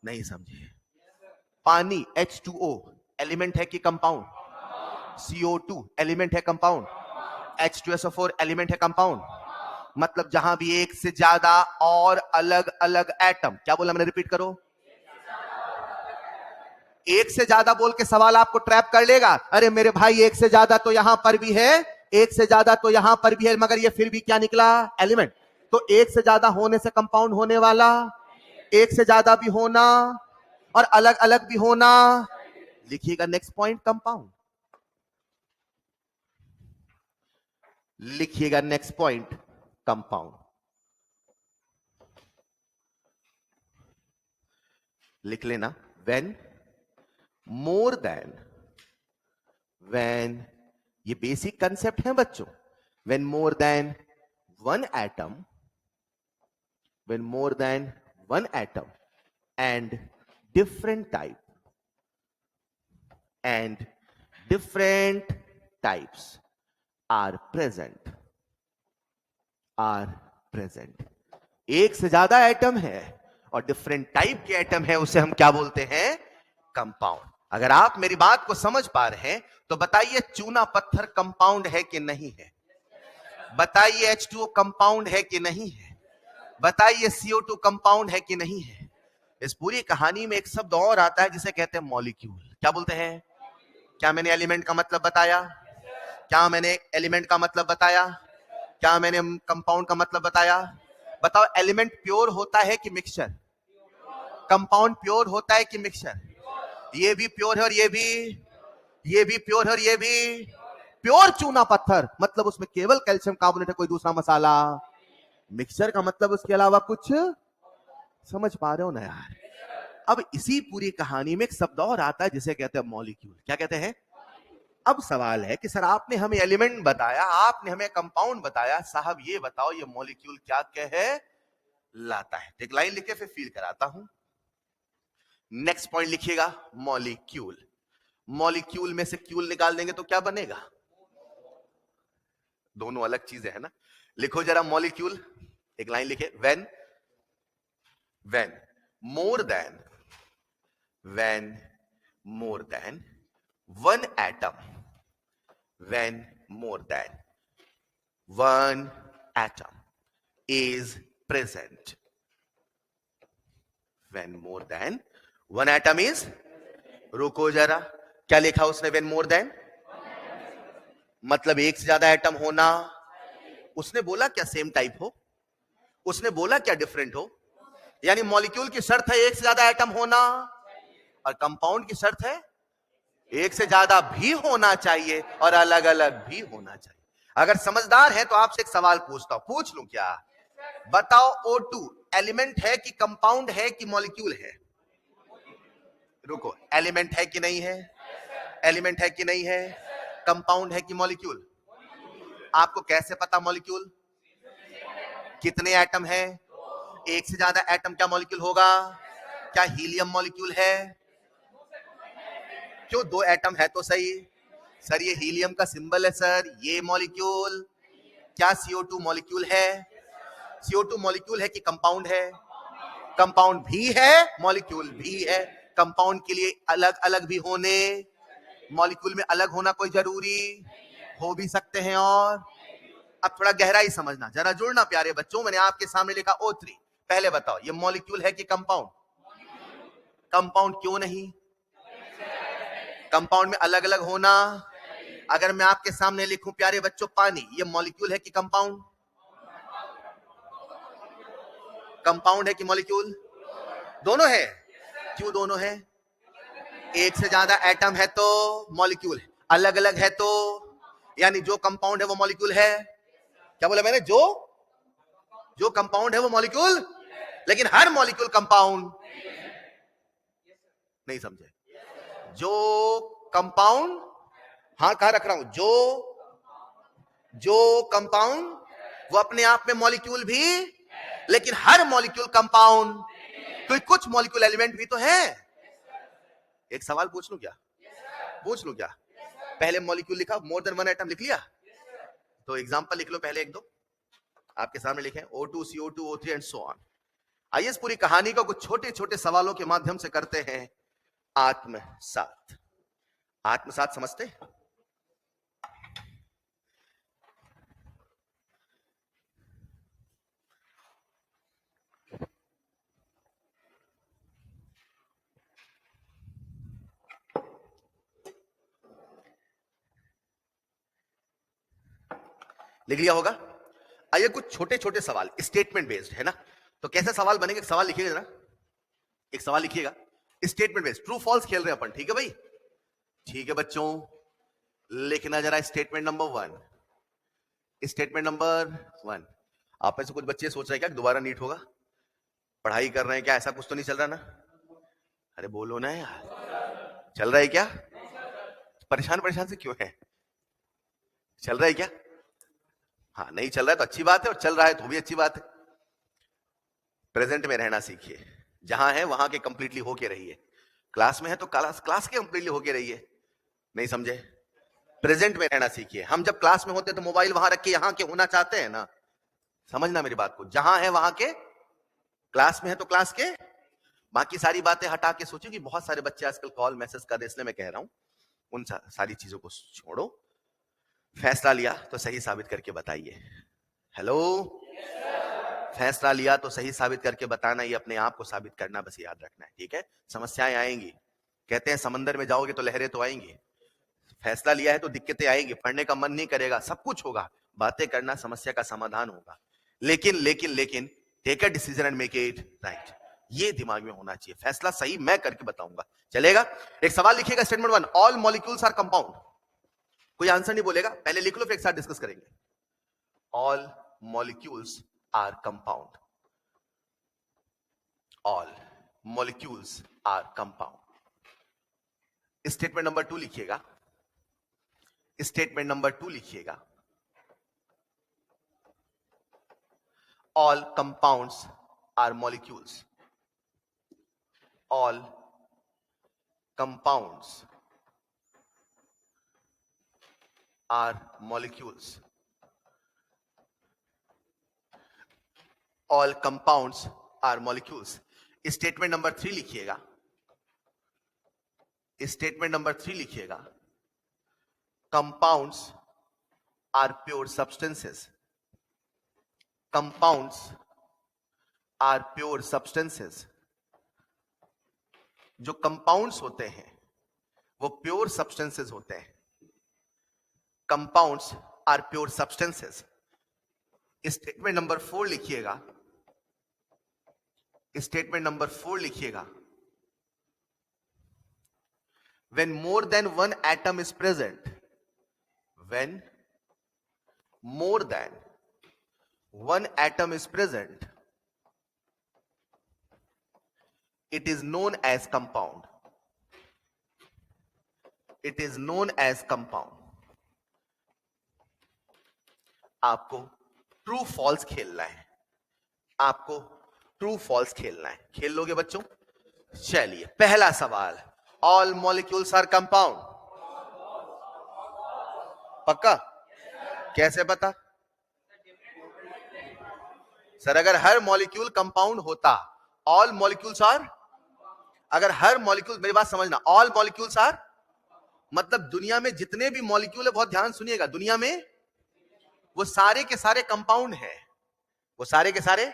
नहीं समझे। पानी H2O एलिमेंट है कि कंपाउंड, CO2 एलिमेंट है कंपाउंड, H2SO4 एलिमेंट है कंपाउंड। मतलब जहां भी एक से ज्यादा और अलग अलग एटम, क्या बोला मैंने, रिपीट करो, एक से ज्यादा बोल के सवाल आपको ट्रैप कर लेगा, अरे मेरे भाई एक से ज्यादा तो यहां पर भी है, एक से ज्यादा तो यहां पर भी है, मगर ये फिर भी क्या निकला, एलिमेंट। तो एक से ज्यादा होने से कंपाउंड होने वाला, एक से ज्यादा भी होना और अलग अलग भी होना। लिखिएगा नेक्स्ट पॉइंट, कंपाउंड। लिखिएगा नेक्स्ट पॉइंट, कंपाउंड। लिख लेना, व्हेन मोर देन, व्हेन, ये बेसिक कंसेप्ट है बच्चों, when more than one atom, when more than one atom and different type and different types are present, एक से ज्यादा एटम है और डिफरेंट टाइप के एटम है, उसे हम क्या बोलते हैं, कंपाउंड। अगर आप मेरी बात को समझ पा रहे हैं तो बताइए चूना पत्थर कंपाउंड है कि नहीं है, बताइए H2O कंपाउंड है कि नहीं है, बताइए CO2 कंपाउंड है कि नहीं है। इस पूरी कहानी में एक शब्द और आता है जिसे कहते हैं मॉलिक्यूल। क्या बोलते हैं, क्या मैंने एलिमेंट का मतलब बताया, क्या मैंने एलिमेंट का मतलब बताया, क्या मैंने कंपाउंड का मतलब बताया। बताओ, एलिमेंट प्योर होता है कि मिक्सचर, कंपाउंड प्योर होता है कि मिक्सचर, ये भी प्योर है और ये भी प्योर है और ये भी प्योर। चूना पत्थर मतलब उसमें केवल कैल्शियम कार्बोनेट है, कोई दूसरा मसाला। मिक्सचर का मतलब उसके अलावा कुछ, समझ पा रहे हो ना यार। अब इसी पूरी कहानी में एक शब्द और आता है जिसे कहते हैं मॉलिक्यूल। क्या कहते हैं। अब सवाल है कि सर आपने हमें एलिमेंट बताया, आपने हमें कंपाउंड बताया, साहब ये बताओ ये मॉलिक्यूल क्या कहे लाता है। एक लाइन लिखे फिर फील कराता हूं। नेक्स्ट पॉइंट लिखिएगा, मॉलिक्यूल। मॉलिक्यूल में से क्यूल निकाल देंगे तो क्या बनेगा, दोनों अलग चीजें है ना। लिखो जरा मॉलिक्यूल, एक लाइन लिखे, when more then, when more than one atom, when more than one atom is present, when more than one atom is, रुको जरा, क्या लिखा उसने, when more than, मतलब एक से ज्यादा एटम होना। उसने बोला क्या सेम टाइप हो, उसने बोला क्या डिफरेंट हो। यानी मॉलिक्यूल की शर्त है एक से ज्यादा एटम होना, और कंपाउंड की शर्त है एक से ज्यादा भी होना चाहिए और अलग अलग भी होना चाहिए। अगर समझदार है तो आपसे एक सवाल पूछता हूं, पूछ लूं क्या, बताओ O2 एलिमेंट है कि कंपाउंड है कि मॉलिक्यूल है। रुको, एलिमेंट है कि नहीं है, एलिमेंट है कि नहीं है, कंपाउंड है कि मॉलिक्यूल। आपको कैसे पता मॉलिक्यूल, कितने एटम है, एक से ज्यादा एटम क्या मॉलिक्यूल होगा। क्या हीलियम मॉलिक्यूल है, क्यों, दो एटम है तो सही। सर ये हीलियम का सिंबल है सर, ये मॉलिक्यूल। क्या CO2 मॉलिक्यूल है, CO2 मॉलिक्यूल है कि कंपाउंड है, कंपाउंड भी है मॉलिक्यूल भी है। कंपाउंड के लिए अलग अलग भी होने, मॉलिक्यूल में अलग होना कोई जरूरी हो भी सकते हैं। और अब थोड़ा गहराई समझना, जरा जुड़ना प्यारे बच्चों। मैंने आपके सामने लिखा O3, पहले बताओ ये मॉलिक्यूल है कि कंपाउंड, कंपाउंड क्यों नहीं? कंपाउंड में अलग अलग होना। अगर मैं आपके सामने लिखूं प्यारे बच्चों पानी, ये मॉलिक्यूल है कि कंपाउंड? कंपाउंड है कि मॉलिक्यूल? दोनों है। क्यों दोनों है? एक से ज्यादा एटम है तो मॉलिक्यूल है, अलग अलग है तो, यानी जो कंपाउंड है वो मॉलिक्यूल है। क्या बोला मैंने? जो कंपाउंड है वो मॉलिक्यूल, लेकिन हर मॉलिक्यूल कंपाउंड नहीं। समझे? जो कंपाउंड, हाँ कहा रख रहा हूं, जो कंपाउंड वो अपने आप में मॉलिक्यूल भी, लेकिन हर मॉलिक्यूल कंपाउंड, तो कुछ मॉलिक्यूल एलिमेंट भी तो है। एक सवाल पूछ लूं क्या? पूछ लूं क्या? पहले मॉलिक्यूल लिखा, मोर देन वन एटम लिख लिया, तो एग्जांपल लिख लो पहले एक दो आपके सामने लिखे, O2 CO2 O3 and so on. आइए इस पूरी कहानी को कुछ छोटे छोटे सवालों के माध्यम से करते हैं आत्मसात। आत्मसात समझते? लिख लिया होगा। आइए कुछ छोटे छोटे सवाल, स्टेटमेंट बेस्ड है ना, तो कैसे सवाल बनेंगे? एक सवाल लिखिएगा जरा, एक सवाल लिखिएगा स्टेटमेंट बेस्ड, ट्रू फॉल्स खेल रहे हैं अपन, ठीक है भाई? ठीक है बच्चों, लिखना जरा स्टेटमेंट नंबर 1। Statement number 1। आप में से कुछ बच्चे सोच रहे हैं क्या दोबारा नीट होगा? पढ़ाई कर रहे हैं क्या? ऐसा कुछ तो नहीं चल रहा ना? अरे बोलो ना यार, चल रहा है क्या? परेशान परेशान से क्यों है? चल रहा है क्या? हाँ, नहीं चल रहा है तो अच्छी बात है, और चल रहा है तो भी अच्छी बात है। प्रेजेंट में रहना सीखिए, जहां है वहां के कंप्लीटली होके रहिए। क्लास में है तो क्लास के कंप्लीटली होके रहिए, नहीं समझे? प्रेजेंट में रहना सीखिए। हम जब क्लास में होते तो मोबाइल वहां रख के यहां के होना चाहते हैं ना, समझना मेरी बात को, जहां है वहां के, क्लास में है तो क्लास के, बाकी सारी बातें हटा के सोचिए कि बहुत सारे बच्चे आजकल कॉल मैसेज कर रहे हैं, इसलिए मैं कह रहा हूं उन सारी चीजों को छोड़ो। फैसला लिया तो सही साबित करके बताइए। हेलो, फैसला लिया तो सही साबित करके बताना, ये अपने आप को साबित करना, बस याद रखना है, ठीक है? समस्याएं आएंगी, कहते हैं समंदर में जाओगे तो लहरें तो आएंगी, फैसला लिया है तो दिक्कतें आएंगी, पढ़ने का मन नहीं करेगा, सब कुछ होगा, बातें करना, समस्या का समाधान होगा, लेकिन लेकिन लेकिन take a decision and make it right, ये दिमाग में होना चाहिए। फैसला सही मैं करके बताऊंगा, चलेगा? एक सवाल लिखिएगा statement 1, all molecules are compound. कोई आंसर नहीं बोलेगा, पहले लिख लो फिर एक साथ डिस्कस करेंगे। All molecules are compound, all molecules are compound. Statement number 2 लिखिएगा, स्टेटमेंट नंबर 2 लिखिएगा, all compounds are molecules, all compounds are molecules, all compounds are molecules। Statement number 3 लिखिएगा, स्टेटमेंट नंबर 3 लिखिएगा, compounds are pure substances, compounds are pure substances। जो compounds होते हैं वो pure substances होते हैं, compounds are pure substances. Statement number 4 लिखिएगा, statement number 4 लिखिएगा, when more than one atom is present, when more than one atom is present, it is known as compound, it is known as compound। आपको true false खेलना है, आपको true false खेलना है, खेल लोगे बच्चों? चलिए पहला सवाल, ऑल मॉलिक्यूल्स आर कंपाउंड, पक्का? कैसे पता सर? अगर हर मॉलिक्यूल कंपाउंड होता, ऑल मॉलिक्यूल्स आर, अगर हर मॉलिक्यूल, मेरी बात समझना, ऑल मॉलिक्यूल्स आर मतलब दुनिया में जितने भी मॉलिक्यूल है, बहुत ध्यान सुनिएगा, दुनिया में वो सारे के सारे कंपाउंड है, वो सारे के सारे,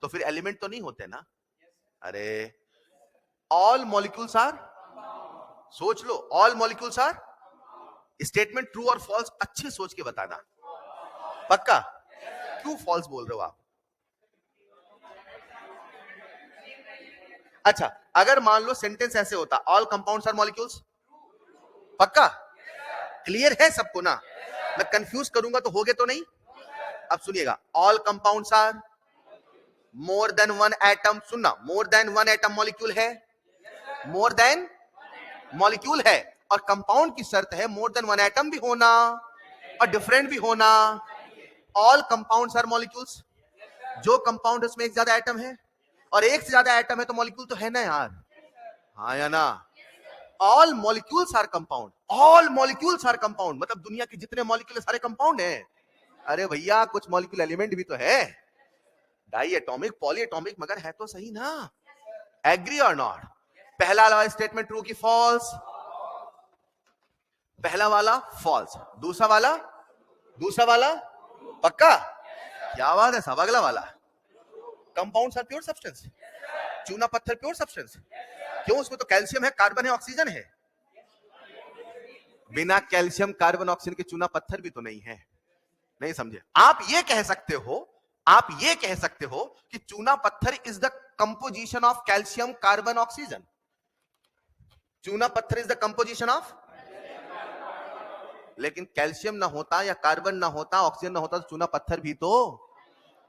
तो फिर एलिमेंट तो नहीं होते ना? अरे ऑल मॉलिक्यूल्स आर, सोच लो, all molecules are, statement true और फॉल्स अच्छे सोच के बताना, पक्का? क्यों फॉल्स बोल रहे हो आप? अच्छा, अगर मान लो सेंटेंस ऐसे होता, ऑल कंपाउंड्स आर मॉलिक्यूल्स, पक्का? क्लियर है सबको ना? मैं कंफ्यूज करूंगा तो होगे तो नहीं? अब सुनिएगा, all compounds are more than one atom, सुनना, more than one atom molecule है, मोर देन मॉलिक्यूल है, और कंपाउंड की शर्त है मोर देन वन एटम भी होना और डिफरेंट भी होना। ऑल कंपाउंड्स आर मॉलिक्यूल्स, जो कंपाउंड उसमें एक से ज्यादा एटम है, और एक से ज्यादा एटम है तो मॉलिक्यूल तो है ना यार, हाँ या ना? All molecules are compound, all molecules are compound मतलब दुनिया के जितने मॉलिक्यूल सारे कंपाउंड हैं। अरे भैया कुछ मॉलिक्यूल एलिमेंट भी तो है, डाई एटॉमिक, पॉली एटॉमिक, मगर है तो सही ना? एग्री और नॉट? पहला वाला स्टेटमेंट ट्रू की फॉल्स? पहला वाला फॉल्स, दूसरा वाला पक्का? क्या बात है साहब, अगला वाला कंपाउंड्स आर प्योर सब्सटेंस, चूना पत्थर प्योर सब्सटेंस, क्यों? उसमें तो कैल्शियम है, कार्बन है, ऑक्सीजन है। बिना कैल्शियम कार्बन ऑक्सीजन के चूना पत्थर भी तो नहीं है, नहीं समझे? आप ये कह सकते हो, आप ये कह सकते हो कि चूना पत्थर is the composition of calcium carbon oxygen, चूना पत्थर इज द कंपोजिशन ऑफ, लेकिन कैल्शियम ना होता या कार्बन ना होता, ऑक्सीजन ना होता तो चूना पत्थर भी तो,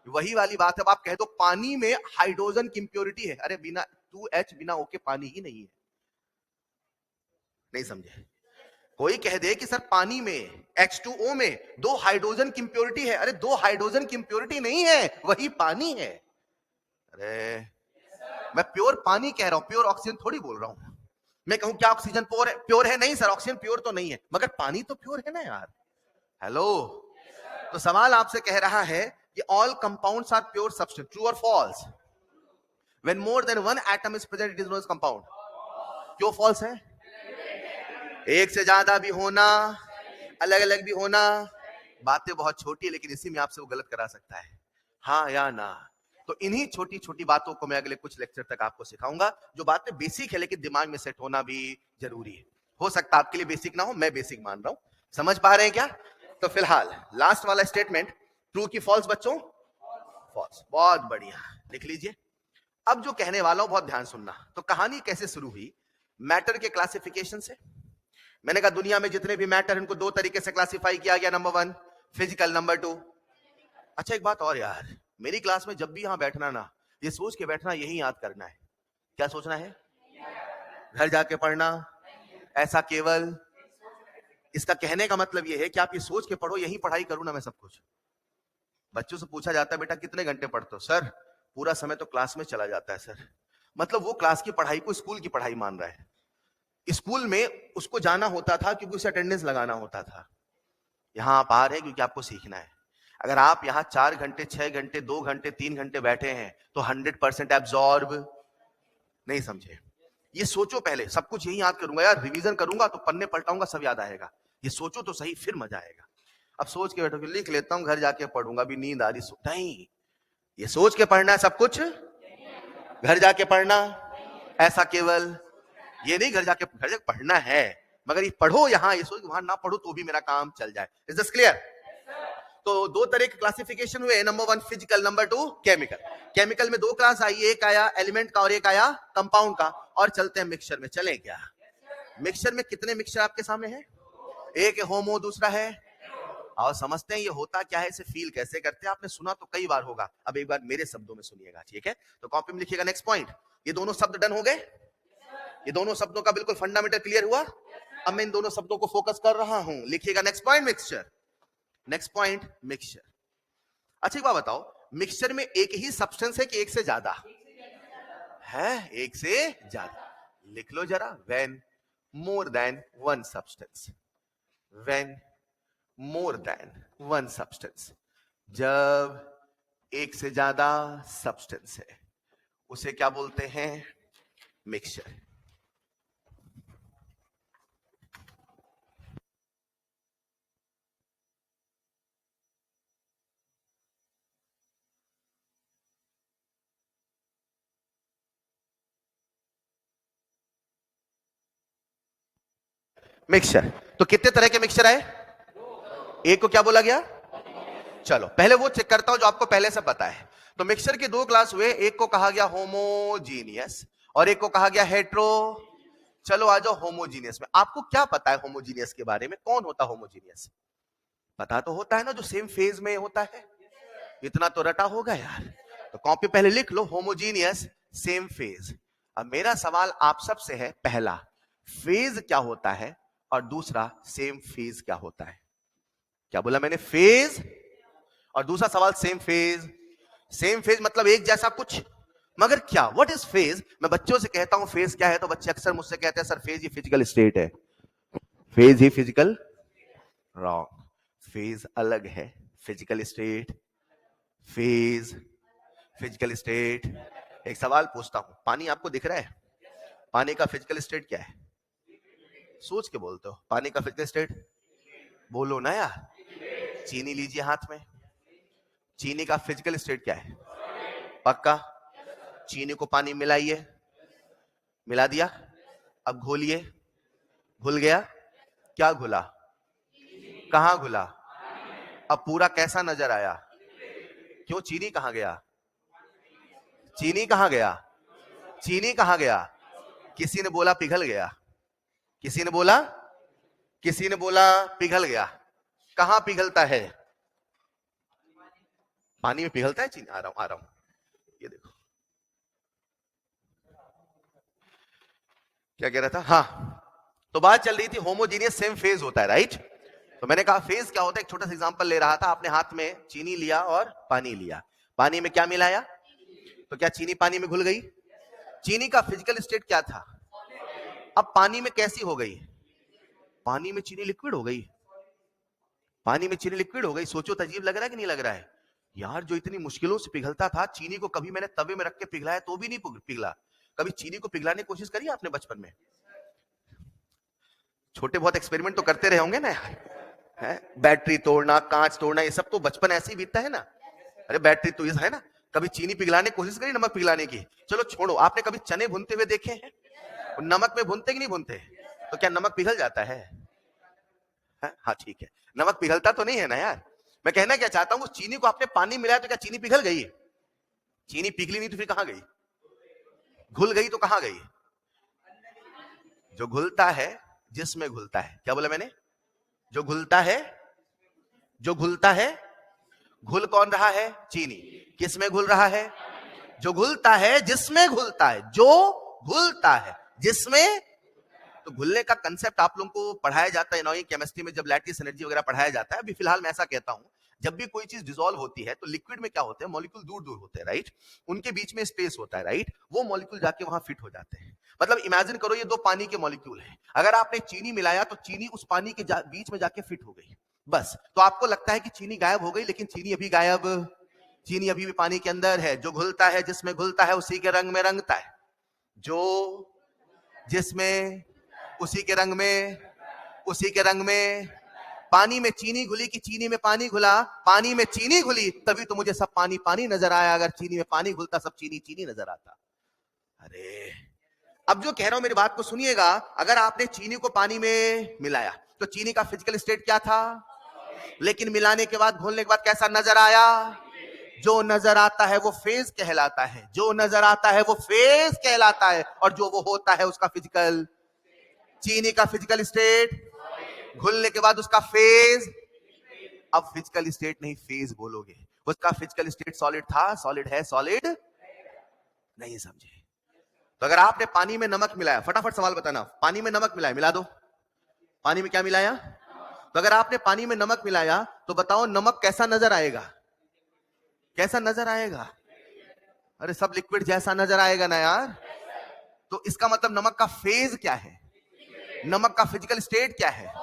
वही वाली बात है। अब आप कह दो पानी में हाइड्रोजन की इंप्योरिटी है, अरे बिना 2H बिना O के पानी ही नहीं है, नहीं समझे? कोई कह दे कि सर पानी में H2O में दो हाइड्रोजन की इंप्योरिटी है, अरे दो हाइड्रोजन की इंप्योरिटी नहीं है, वही पानी है। अरे मैं प्योर पानी कह रहा हूं, प्योर ऑक्सीजन थोड़ी बोल रहा हूं। मैं कहूं क्या ऑक्सीजन प्योर है? नहीं सर, ऑक्सीजन प्योर तो नहीं है, मगर पानी तो प्योर है ना यार। हेलो, तो सवाल आपसे कह रहा है कि all compounds are pure substance, true और false? When more than one atom is present it is known as compound, क्यों फॉल्स है? एक से ज्यादा भी होना, अलग अलग भी होना, बातें बहुत छोटी है लेकिन इसी में आपसे वो गलत करा सकता है, हाँ या ना? तो इन्हीं छोटी छोटी बातों को मैं अगले कुछ लेक्चर तक आपको सिखाऊंगा, जो बातें बेसिक है लेकिन दिमाग में सेट होना भी जरूरी है। हो सकता है आपके लिए बेसिक ना हो, मैं बेसिक मान रहा हूं, समझ पा रहे हैं क्या? तो फिलहाल लास्ट वाला स्टेटमेंट ट्रू की फॉल्स बच्चों? फॉल्स, बहुत बढ़िया, लिख लीजिए। अब जो कहने वाला हूं बहुत ध्यान सुनना। तो कहानी कैसे शुरू हुई? मैटर के क्लासिफिकेशन से। मैंने कहा दुनिया में जितने भी मैटर इनको दो तरीके से क्लासिफाई किया गया, number one physical, number two. अच्छा एक बात और यार, मेरी क्लास में जब भी यहां बैठना ना, ये सोच के बैठना यही याद करना है। क्या सोचना है? घर जाके पढ़ना, ऐसा केवल, इसका कहने का मतलब ये है कि आप ये सोच के पढ़ो यही पढ़ाई करूं ना मैं सब कुछ। बच्चों से पूछा जाता है बेटा कितने घंटे पढ़ते हो? सर पूरा समय तो क्लास में चला जाता है सर। मतलब वो क्लास की पढ़ाई को स्कूल की पढ़ाई मान रहा है। स्कूल में उसको जाना होता था क्योंकि उसे अटेंडेंस लगाना होता था, यहां आप आ रहे हैं क्योंकि आपको सीखना है। अगर आप यहां 4 घंटे, 6 घंटे, 2 घंटे, 3 घंटे बैठे हैं तो 100% एब्जॉर्ब, नहीं समझे? ये सोचो पहले, सब कुछ यही याद करूंगा यार, रिवीजन करूंगा तो पन्ने पलटाऊंगा सब याद आएगा, ये सोचो तो सही फिर मजा आएगा। अब सोच के बैठो कि लिख लेता हूं घर जाके पढ़ूंगा, अभी नींद आ रही, नहीं, ये सोच के पढ़ना है सब कुछ, घर जाके पढ़ना, ऐसा केवल, ये नहीं घर जाके पढ़ना है, मगर ये पढ़ो यहां, ये सोच वहां ना पढ़ो तो भी मेरा काम चल जाए। Is this clear? तो दो तरह के क्लासिफिकेशन हुए, number one physical, number two chemical. Chemical में दो क्लास आई, एक आया एलिमेंट का और एक आया कंपाउंड का। और चलते हैं मिक्सचर में, चलें क्या? मिक्सचर में कितने मिक्सचर आपके सामने हैं? एक है होमो, दूसरा है, और समझते हैं ये होता क्या है, इसे फील कैसे करते हैं। आपने सुना तो कई बार होगा, अब एक बार मेरे शब्दों में सुनिएगा, ठीक है? तो कॉपी में लिखिएगा नेक्स्ट पॉइंट। ये दोनों शब्द डन हो गए, ये दोनों शब्दों का बिल्कुल फंडामेंटल क्लियर हुआ। अब मैं इन दोनों शब्दों को फोकस कर रहा हूं, लिखिएगा next point mixture, next point mixture. अच्छा एक बात बताओ, मिक्सचर में एक ही सब्सटेंस है कि एक से ज्यादा है? एक से ज्यादा। लिख लो जरा, when more than one substance, when more than one substance, जब एक से ज्यादा सब्सटेंस है उसे क्या बोलते हैं? मिक्सचर। मिक्सचर। तो कितने तरह के मिक्सचर आए? एक को क्या बोला गया? चलो पहले वो चेक करता हूं जो आपको पहले से पता है। तो मिक्सचर के दो क्लास हुए, एक को कहा गया होमोजीनियस और एक को कहा गया हेट्रो। चलो आ जाओ होमोजीनियस में। आपको क्या पता है होमोजीनियस के बारे में? कौन होता होमोजीनियस? पता तो होता है ना, जो सेम फेज में होता है। इतना तो रटा होगा यार। तो कॉपी पहले लिख लो, होमोजीनियस सेम फेज। अब मेरा सवाल आप सब से है, पहला फेज क्या होता है और दूसरा सेम फेज क्या होता है? क्या बोला मैंने? फेज और दूसरा सवाल सेम फेज। सेम फेज मतलब एक जैसा कुछ, मगर क्या? What is phase? मैं बच्चों से कहता हूं फेज क्या है, तो बच्चे अक्सर मुझसे कहते हैं सर फेज ही फिजिकल स्टेट है। फेज ही फिजिकल, रॉन्ग। फेज अलग है, physical state. Phase, physical state. एक सवाल पूछता हूं, पानी आपको दिख रहा है? पानी का फिजिकल स्टेट क्या है? सोच के बोलते हो, पानी का फिजिकल स्टेट बोलो ना यार। चीनी लीजिए हाथ में, चीनी का फिजिकल स्टेट क्या है? पक्का? चीनी को पानी मिलाइए, मिला दिया, अब घोलिए, घुल गया? क्या घुला? कहां घुला? अब पूरा कैसा नजर आया? क्यों? चीनी कहां गया? चीनी कहां गया? चीनी कहां गया? किसी ने बोला पिघल गया, किसी ने बोला, किसी ने बोला पिघल गया। कहां पिघलता है? पानी में पिघलता है चीनी? आ रहा हूं, आ रहा हूं। ये देखो क्या कह रहा था। हाँ, तो बात चल रही थी होमोजीनियस सेम फेज होता है, राइट? तो मैंने कहा फेज क्या होता है, एक छोटा सा एग्जांपल ले रहा था। आपने हाथ में चीनी लिया और पानी लिया, पानी में क्या मिलाया? तो क्या चीनी पानी में घुल गई? चीनी का फिजिकल स्टेट क्या था? अब पानी में कैसी हो गई? पानी में चीनी लिक्विड हो गई। पानी में चीनी लिक्विड हो गई। सोचो तो अजीब लग रहा है कि नहीं लग रहा है? यार जो इतनी मुश्किलों से पिघलता था, चीनी को कभी मैंने तवे में रख के पिघलाया तो भी नहीं पिघला। कभी चीनी को पिघलाने की कोशिश करी आपने बचपन में? छोटे बहुत एक्सपेरिमेंट तो करते रहे होंगे ना यार, है? बैटरी तोड़ना, कांच तोड़ना, ये सब तो बचपन ऐसे ही बीतता है ना। अरे बैटरी तो है ना। कभी चीनी पिघलाने की कोशिश करी, नमक पिघलाने की? चलो छोड़ो, आपने कभी चने भुनते हुए देखे हैं? नमक में भुनते कि नहीं भुनते? तो क्या नमक पिघल जाता है? हाँ ठीक है, नमक पिघलता तो नहीं है ना यार। मैं कहना क्या चाहता हूं, चीनी को आपने पानी मिलाया तो क्या चीनी पिघल गई? चीनी पिघली नहीं तो फिर कहां गई? घुल गई तो कहां गई? जो घुलता है, जिसमें घुलता है, क्या बोला मैंने? जो घुलता है, जो घुलता है, घुल कौन रहा है? चीनी। किस में घुल रहा है? जो घुलता है, जिसमें घुलता है, जो घुलता है जिसमें। तो घुलने का कंसेप्ट आप लोगों को पढ़ाया जाता है इनऑर्गेनिक केमिस्ट्री में, जब लैटिस एनर्जी वगैरह पढ़ाया जाता है। अभी फिलहाल मैं ऐसा कहता हूं, जब भी कोई चीज डिसॉल्व होती है तो लिक्विड में क्या होते हैं, मॉलिक्यूल दूर दूर होते हैं, राइट? उनके बीच में स्पेस होता है, राइट? वो मॉलिक्यूल जाके वहां फिट हो जाते हैं। मतलब इमेजिन करो ये दो पानी के मॉलिक्यूल हैं, अगर आपने चीनी मिलाया तो चीनी उस पानी के बीच में जाके फिट हो गई, बस। तो आपको लगता है कि चीनी गायब हो गई, लेकिन चीनी अभी गायब, चीनी अभी भी पानी के अंदर है। जो घुलता है, जिसमें घुलता है, उसी के रंग में रंगता है। जो जिसमें, उसी के रंग में, उसी के रंग में। पानी में चीनी घुली कि चीनी में पानी घुला? पानी में चीनी घुली, तभी तो मुझे सब पानी पानी नजर आया। अगर चीनी में पानी घुलता, सब चीनी चीनी नजर आता। अरे अब जो कह रहा हूं मेरी बात को सुनिएगा। अगर आपने चीनी को पानी में मिलाया तो चीनी का फिजिकल स्टेट क्या था? लेकिन मिलाने के बाद, घोलने के बाद कैसा नजर आया? जो नजर आता है वो फेज कहलाता है, जो नजर आता है वो फेज कहलाता है, और जो वो होता है उसका फिजिकल। चीनी का फिजिकल स्टेट, घुलने के बाद उसका फेज। अब फिजिकल स्टेट नहीं फेज बोलोगे, उसका फिजिकल स्टेट सॉलिड था, सॉलिड है, सॉलिड नहीं समझे? तो अगर आपने पानी में नमक मिलाया, फटाफट सवाल बताना, पानी में नमक मिलाया, मिला दो। पानी में क्या मिलाया? तो अगर आपने पानी में नमक मिलाया तो बताओ नमक कैसा नजर आएगा? कैसा नजर आएगा? अरे सब लिक्विड जैसा नजर आएगा ना यार। तो इसका मतलब नमक का फेज क्या है? नमक का फिजिकल स्टेट क्या है?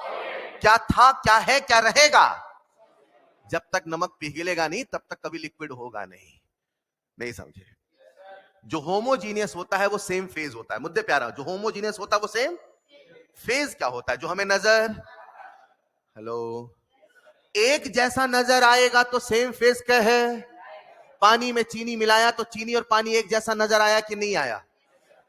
क्या था, क्या है, क्या रहेगा? जब तक नमक पिघलेगा नहीं तब तक कभी लिक्विड होगा नहीं। नहीं समझे? जो होमोजीनियस होता है वो सेम फेज होता है। मुद्दे प्यारा, जो होमोजीनियस होता है वो सेम फेज क्या होता है? जो हमें नजर, हेलो, एक जैसा नजर आएगा तो सेम फेज क्या है? पानी में चीनी मिलाया तो चीनी और पानी एक जैसा नजर आया कि नहीं आया?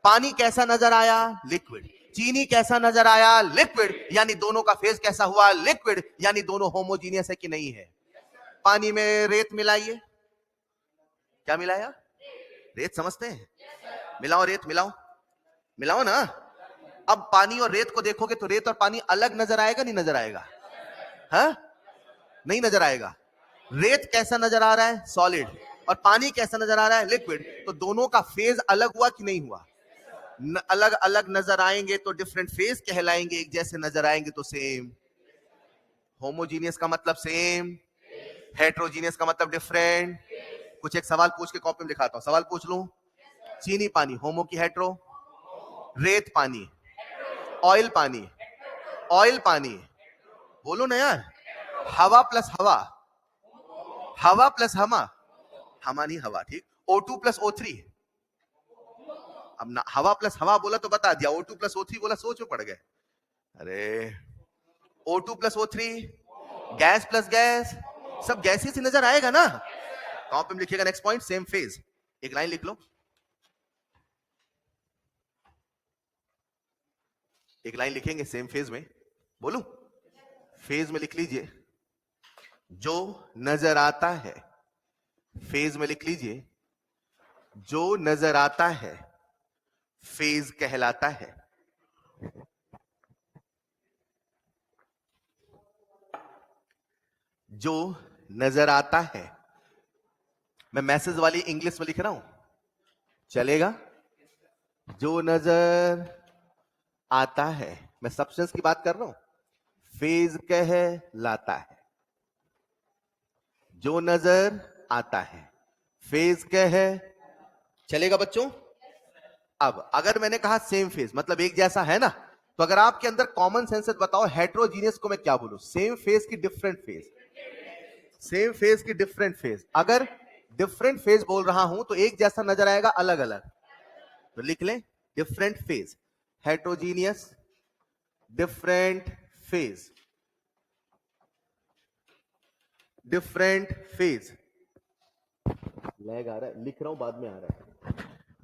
पानी कैसा नजर आया? लिक्विड। चीनी कैसा नजर आया? लिक्विड। यानी दोनों का फेज कैसा हुआ? लिक्विड। यानी दोनों होमोजीनियस है कि नहीं है? पानी में रेत मिलाइए, क्या मिलाया? रेत, समझते हैं? मिलाओ रेत, मिलाओ, मिलाओ ना। अब पानी और रेत को देखोगे तो रेत और पानी अलग नजर आएगा, नहीं नजर आएगा? हाँ, नहीं नजर आएगा। रेत कैसा नजर आ रहा है? सॉलिड। और पानी कैसा नजर आ रहा है? लिक्विड। तो दोनों का फेज अलग हुआ कि नहीं हुआ? अलग अलग नजर आएंगे तो डिफरेंट फेज कहलाएंगे, एक जैसे नजर आएंगे तो सेम। होमोजीनियस का मतलब सेम, हेट्रोजीनियस का मतलब डिफरेंट। कुछ एक सवाल पूछ के कॉपी में लिखाता हूं, सवाल पूछ लूं। चीनी पानी होमो की हेट्रो, रेत पानी, ऑयल पानी, ऑयल पानी, बोलो ना यार। हवा प्लस हवा, हवा प्लस हवा, हवा नहीं हवा, ठीक। O2 प्लस O3, अब ना हवा प्लस हवा बोला तो बता दिया, O2 प्लस O3 बोला सोच में पड़ गए। अरे O2 plus O3, gas plus gas, सब गैसेस ही नजर आएगा ना। कॉपी में लिखिएगा नेक्स्ट पॉइंट, सेम फेज। एक लाइन लिख लो, एक लाइन लिखेंगे सेम फेज में, बोलूं? फेज में लिख लीजिए, जो नजर आता है। फेज में लिख लीजिए, जो नजर आता है फेज कहलाता है। जो नजर आता है, मैं मैसेज वाली इंग्लिश में लिख रहा हूं, चलेगा? जो नजर आता है, मैं सब्सटेंस की बात कर रहा हूं, फेज कहलाता है। जो नजर आता है फेज चलेगा बच्चों? अब अगर मैंने कहा सेम फेज मतलब एक जैसा है ना, तो अगर आपके अंदर कॉमन सेंस है बताओ हेट्रोजीनियस को मैं क्या बोलूं? सेम फेज की डिफरेंट फेज, सेम फेज की डिफरेंट फेज। अगर डिफरेंट फेज बोल रहा हूं तो एक जैसा नजर आएगा, अलग अलग, तो लिख लें different phase, heterogeneous, different phase, different phase. Lag आ रहा है, लिख रहा हूं बाद में आ रहा है।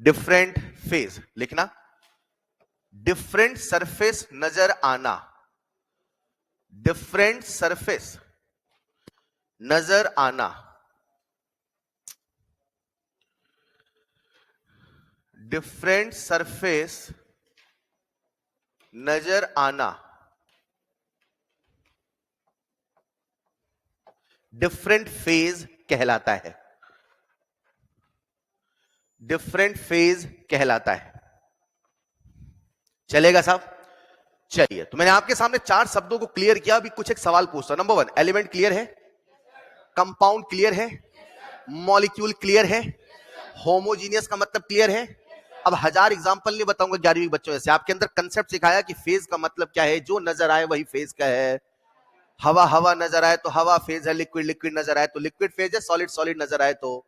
डिफरेंट फेज लिखना। डिफरेंट सरफेस नजर आना, डिफरेंट सरफेस नजर आना, डिफरेंट सरफेस नजर आना, डिफरेंट फेज कहलाता है, डिफरेंट फेज कहलाता है। चलेगा साहब? चलिए, तो मैंने आपके सामने 4 शब्दों को क्लियर किया, अभी कुछ एक सवाल पूछता हूं। नंबर 1, एलिमेंट क्लियर है, कंपाउंड क्लियर है, मॉलिक्यूल क्लियर है, होमोजीनियस का मतलब क्लियर है। अब 1000 एग्जांपल नहीं बताऊंगा 11वीं बच्चों से, आपके अंदर कंसेप्ट सिखाया कि फेज का मतलब क्या है, जो नजर आए वही फेज का है। हवा हवा नजर आए तो हवा फेज है, लिक्विड लिक्विड नजर आए तो लिक्विड फेज है, सॉलिड सॉलिड नजर आए तो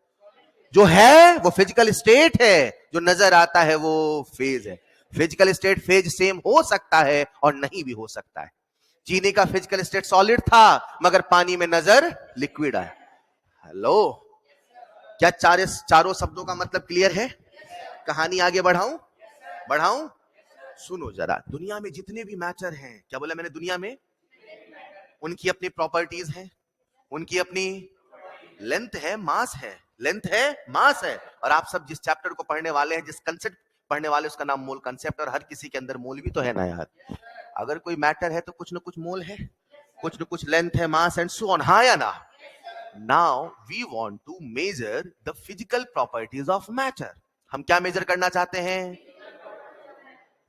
जो है वो फिजिकल स्टेट है, जो नजर आता है वो फेज है। फिजिकल स्टेट फेज सेम हो सकता है और नहीं भी हो सकता है। चीनी का फिजिकल स्टेट सॉलिड था मगर पानी में नजर लिक्विड आया। हेलो, क्या चारों शब्दों का मतलब क्लियर है? कहानी आगे बढ़ाऊं? बढ़ाऊं? सुनो जरा, दुनिया में जितने भी मैटर हैं, क्या बोला मैंने? दुनिया में उनकी अपनी प्रॉपर्टीज हैं, उनकी अपनी लेंथ है, मास है, लेंथ है, मास है। और आप सब जिस चैप्टर को पढ़ने वाले हैं, जिस कंसेप्ट पढ़ने वाले, उसका नाम मोल कंसेप्ट। और हर किसी के अंदर मोल भी तो है ना यार। अगर कोई मैटर है तो कुछ ना कुछ मोल है, कुछ ना कुछ लेंथ है, मास एंड सो ऑन, हाँ या ना? Now we want to measure the physical properties of matter. हम क्या मेजर करना चाहते हैं?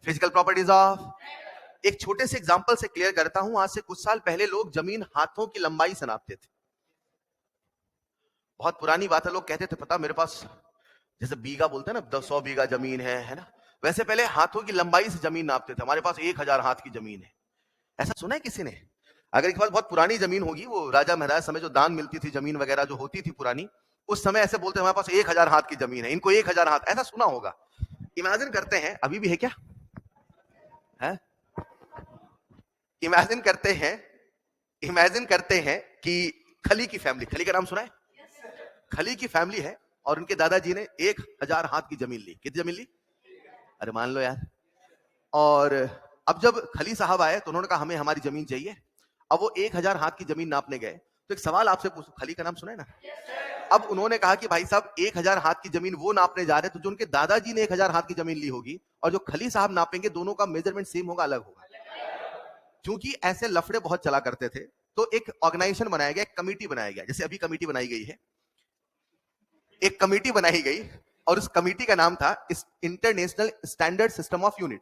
Physical properties of. एक छोटे से एग्जांपल से क्लियर करता हूं। आज से कुछ साल पहले लोग जमीन हाथों की लंबाई से नापते थे। बहुत पुरानी बात है, लोग कहते थे पता मेरे पास, जैसे बीघा बोलते हैं ना, 100 बीघा जमीन है ना, वैसे पहले हाथों की लंबाई से जमीन नापते थे। हमारे पास 1000 हाथ की जमीन है, ऐसा सुना है किसी ने? अगर एक बार बहुत पुरानी जमीन होगी, वो राजा महाराज समय जो दान मिलती थी जमीन वगैरह जो होती थी पुरानी, उस समय ऐसे बोलते हमारे पास 1000 हाथ की जमीन है, इनको 1000 हाथ, ऐसा सुना होगा। इमेजिन करते हैं, अभी भी है क्या है? इमेजिन करते हैं, इमेजिन करते हैं कि खली की फैमिली, खली का नाम सुना है? खली की फैमिली है और उनके दादाजी ने 1000 हाथ की जमीन ली। कितनी जमीन ली? अरे मान लो यार। और अब जब खली साहब आए तो उन्होंने कहा हमें हमारी जमीन चाहिए। अब वो 1000 हाथ की जमीन नापने गए तो एक सवाल आपसे पूछ, खली का नाम सुना है ना? अब उन्होंने कहा कि भाई साहब 1000 हाथ की जमीन वो नापने जा रहे हैं तो जो उनके दादाजी ने 1000 हाथ की जमीन ली होगी और जो खली साहब नापेंगे दोनों का मेजरमेंट सेम होगा, अलग होगा। क्योंकि ऐसे लफड़े बहुत चला करते थे तो एक ऑर्गेनाइजेशन बनाया गया, एक कमेटी बनाया गया, जैसे अभी कमेटी बनाई गई है, एक कमेटी बनाई गई और उस कमेटी का नाम था international standard system of unit.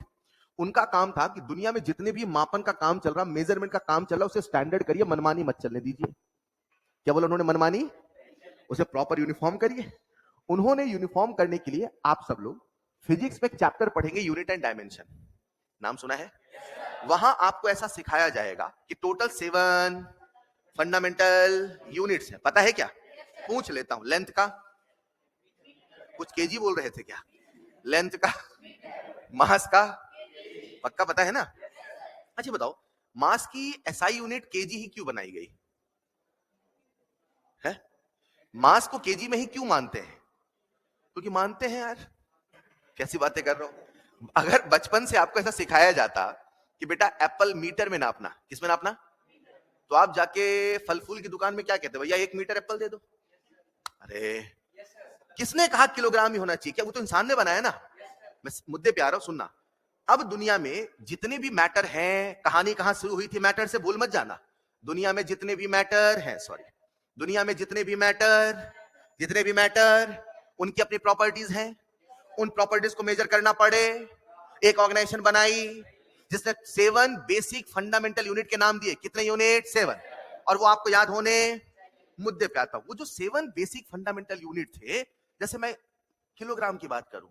उनका काम था कि दुनिया में जितने भी मापन का काम चल रहा, मेजरमेंट का काम चल रहा, उसे स्टैंडर्ड करिए, मनमानी मत चलने दीजिए। क्या बोला उन्होंने? मनमानी, उसे प्रॉपर यूनिफॉर्म करिए। उन्होंने यूनिफॉर्म करने के लिए आप सब लोग फिजिक्स में एक चैप्टर पढ़ेंगे, यूनिट एंड डायमेंशन, नाम सुना है? वहां आपको ऐसा सिखाया जाएगा कि टोटल 7 फंडामेंटल यूनिट्स है। पता है क्या? पूछ लेता हूं, लेंथ का कुछ केजी बोल रहे थे क्या? लेंथ का, मास का, पक्का पता है ना? अच्छा बताओ, मास की एसआई यूनिट केजी ही क्यों बनाई गई है? मास को केजी में ही क्यों मानते हैं? क्योंकि मानते हैं यार। कैसी बातें कर रहा हूं? अगर बचपन से आपको ऐसा सिखाया जाता कि बेटा एप्पल मीटर में नापना, किसमें नापना, तो आप जाके फल फूल की दुकान में क्या कहते, भैया 1 मीटर एप्पल दे दो। अरे किसने कहा किलोग्राम ही होना चाहिए? क्या वो तो इंसान ने बनाया ना। मैं मुद्दे पे आ रहा हूं, सुनना। अब दुनिया में जितने भी मैटर हैं, कहानी कहां शुरू हुई थी मैटर से, भूल मत जाना। दुनिया में जितने भी मैटर हैं, सॉरी, दुनिया में जितने भी मैटर उनकी अपनी प्रॉपर्टीज हैं। उन प्रॉपर्टीज को मेजर करना पड़े, एक ऑर्गेनाइजेशन बनाई जिसने 7 बेसिक फंडामेंटल यूनिट के नाम दिए। कितने यूनिट? 7। और वो आपको याद होने, मुद्दे पे आता हूं। वो जो 7 बेसिक फंडामेंटल यूनिट थे, जैसे मैं किलोग्राम की बात करूं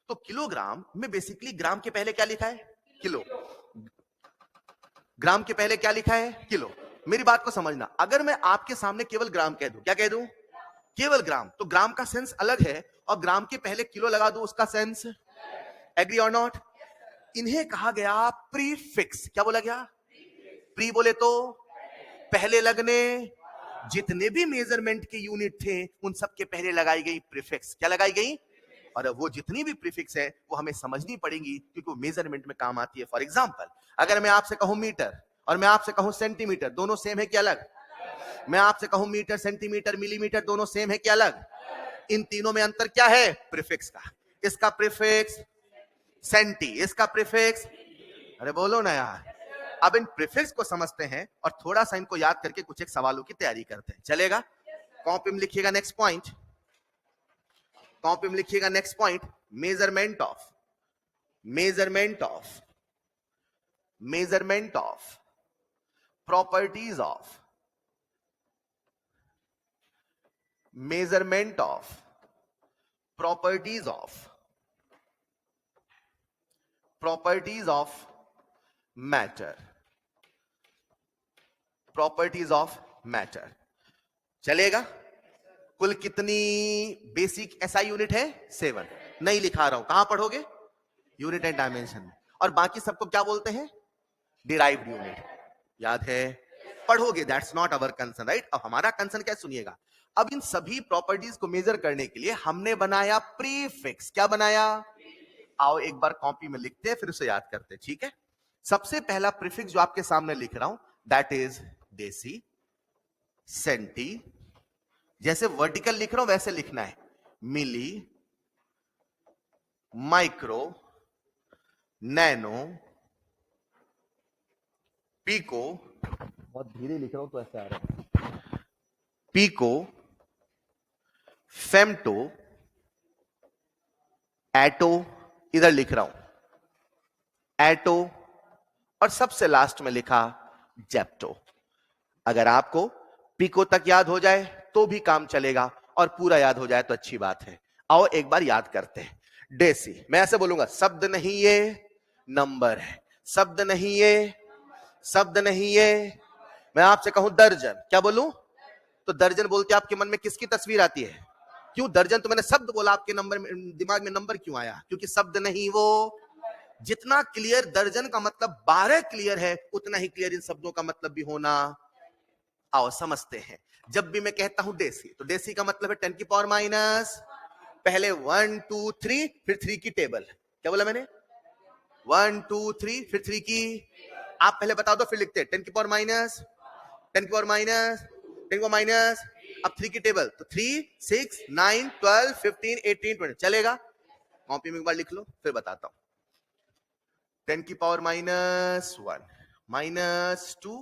तो किलोग्राम में बेसिकली ग्राम के पहले क्या लिखा है? किलो। ग्राम के पहले क्या लिखा है? किलो। मेरी बात को समझना, अगर मैं आपके सामने केवल ग्राम कह दूं, क्या कह दूं? केवल ग्राम, तो ग्राम का सेंस अलग है, और ग्राम के पहले किलो लगा दूं, उसका सेंस, एग्री और नॉट? इन्हें कहा गया प्रीफिक्स। क्या बोला गया? प्री बोले तो पहले लगने, जितने भी मेजरमेंट के यूनिट थे उन सब के पहले लगाई गई प्रीफिक्स। क्या लगाई गई? और वो जितनी भी प्रीफिक्स है वो हमें समझनी पड़ेगी क्योंकि वो मेजरमेंट में काम आती है। फॉर एग्जांपल, अगर मैं आपसे कहूं मीटर और मैं आपसे कहूं सेंटीमीटर, दोनों सेम है क्या अलग? मैं आपसे कहूं मीटर, सेंटीमीटर, मिलीमीटर, दोनों सेम है क्या अलग? इन तीनों में अंतर क्या है? प्रीफिक्स का। इसका प्रीफिक्स सेंटी, इसका प्रीफिक्स, अरे बोलो ना यार। अब इन प्रीफिक्स को समझते हैं और थोड़ा सा इनको याद करके कुछ एक सवालों की तैयारी करते हैं, चलेगा? कॉपी में लिखिएगा नेक्स्ट पॉइंट, कॉपी में लिखिएगा next point, measurement of properties of matter. चलेगा? कुल कितनी बेसिक एसआई यूनिट है? 7। नहीं लिखा रहा हूं, कहां पढ़ोगे? यूनिट एंड डायमेंशन में। और बाकी सबको क्या बोलते हैं? Derived unit. याद है? पढ़ोगे, that's not our concern, right? अब हमारा कंसर्न क्या है, सुनिएगा। अब इन सभी प्रॉपर्टीज को मेजर करने के लिए हमने बनाया प्रीफिक्स। क्या बनाया? आओ एक बार कॉपी में लिखते हैं, फिर उसे याद करते हैं, ठीक है? सबसे पहला प्रीफिक्स जो आपके सामने लिख रहा हूं, दैट इज डेसी, सेंटी, जैसे वर्टिकल लिख रहा हूं वैसे लिखना है, मिली, माइक्रो, नैनो, पीको, बहुत धीरे लिख रहा हूं तो ऐसे आ रहा है, पीको, फेम्टो, एटो, इधर लिख रहा हूं एटो, और सबसे लास्ट में लिखा जेप्टो। अगर आपको पीको तक याद हो जाए तो भी काम चलेगा, और पूरा याद हो जाए तो अच्छी बात है। आओ एक बार याद करते हैं। डेसी, मैं ऐसे बोलूंगा, शब्द नहीं ये नंबर है, शब्द नहीं ये, शब्द नहीं ये। मैं आपसे कहूं दर्जन, क्या बोलूं? तो दर्जन बोलते आपके मन में किसकी तस्वीर आती है? क्यों दर्जन? तो मैंने शब्द बोला, आपके नंबर में, दिमाग में नंबर क्यों आया? क्योंकि शब्द नहीं वो। जितना क्लियर दर्जन का मतलब 12 क्लियर है, उतना ही क्लियर इन शब्दों का मतलब भी होना। आओ समझते हैं। जब भी मैं कहता हूं डेसी, तो डेसी का मतलब है 10 की पावर माइनस, पहले 1 2 3, फिर 3 की टेबल। क्या बोला मैंने? 1 2 3, फिर 3 की आप पहले बता दो फिर लिखते हैं 10 की पावर माइनस 10 की पावर माइनस 10 की पावर माइनस। अब 3 की टेबल तो 3 6 9 12 15 18 20 चलेगा। कॉपी में एक बार लिख लो फिर बताता हूं। 10 की पावर माइनस 1 माइनस 2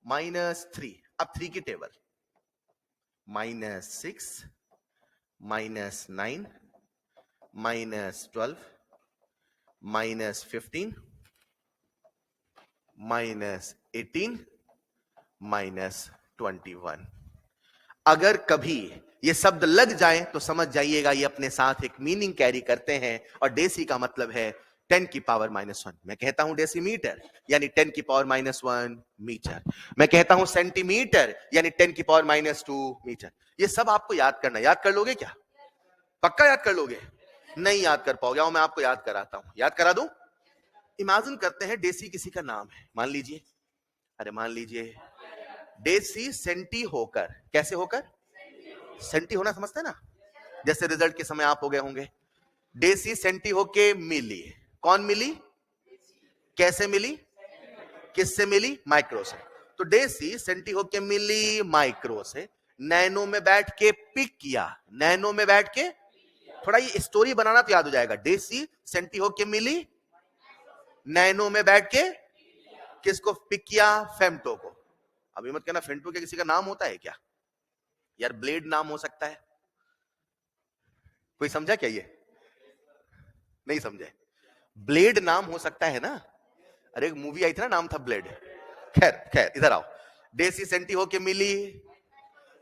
माइनस 3। अब 3 की टेबल -6 -9 -12 -15 -18 -21। अगर कभी ये शब्द लग जाए तो समझ जाइएगा ये अपने साथ एक मीनिंग कैरी करते हैं। और डेसी का मतलब है 10 की पावर -1। मैं कहता हूं डेसीमीटर यानी 10 की पावर -1 मीटर। मैं कहता हूं सेंटीमीटर यानी 10 की पावर -2 मीटर। ये सब आपको याद करना। याद कर लोगे क्या? पक्का याद कर लोगे? नहीं याद कर पाओगे। मैं आपको याद कराता हूं। याद करा दूं? इमेजिन करते हैं डेसी किसी का नाम है। मान लीजिए, अरे मान लीजिए डेसी सेंटी होकर, कैसे होकर? सेंटी होना समझते हैं ना, जैसे रिजल्ट के समय आप हो गए होंगे। डेसी सेंटी होके मिली। कौन मिली? कैसे मिली? किससे मिली? माइक्रो से। तो डेसी सेंटी होके मिली माइक्रो से। नैनो में बैठ के पिक किया। नैनो में बैठ के, थोड़ा ये स्टोरी बनाना तो याद हो जाएगा। डेसी सेंटी होके मिली, नैनो में बैठ के किसको पिक किया? फेम्टो को। अभी मत कहना फेम्टो के किसी का नाम होता है क्या यार? ब्लेड नाम हो सकता है। कोई समझा क्या? ये नहीं समझे? ब्लेड नाम हो सकता है ना। अरे एक मूवी आई थी ना, नाम था ब्लेड। खैर खैर, इधर आओ। डेसी सेंटी होके मिली,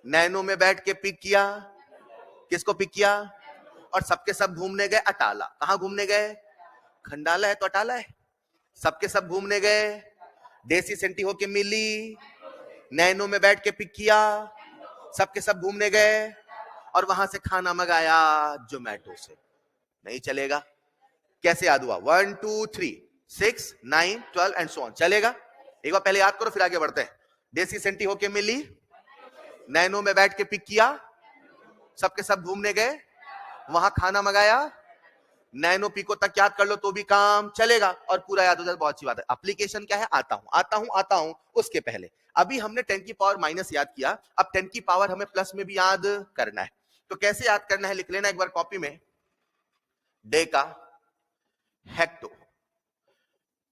नैनो में बैठ के पिक किया। किसको पिक किया? और सबके सब घूमने गए अटाला। कहां घूमने गए? खंडाला है तो अटाला है। सबके सब घूमने गए। डेसी सेंटी होके मिली, नैनो में बैठ के पिक किया, सबके सब घूमने गए और वहां से खाना मंगाया जोमेटो से। नहीं चलेगा। कैसे याद हुआ? 1 2 3 6 9 12 एंड सो ऑन। चलेगा? एक बार पहले याद करो फिर आगे बढ़ते हैं। डेसी सेंटी होके मिली, नैनो में बैठ के पिक किया, सबके सब घूमने गए, वहां खाना मंगाया, नैनो पिको तक याद कर लो तो भी काम चलेगा और पूरा याद हो जाए। बहुत अच्छी बात है। एप्लीकेशन क्या है? आता हूं उसके पहले अभी हमने 10 की पावर माइनस याद किया। अब 10 की पावर हमें प्लस में भी याद करना है। तो कैसे याद करना है? लिख लेना एक बार कॉपी में। Deka, hecto,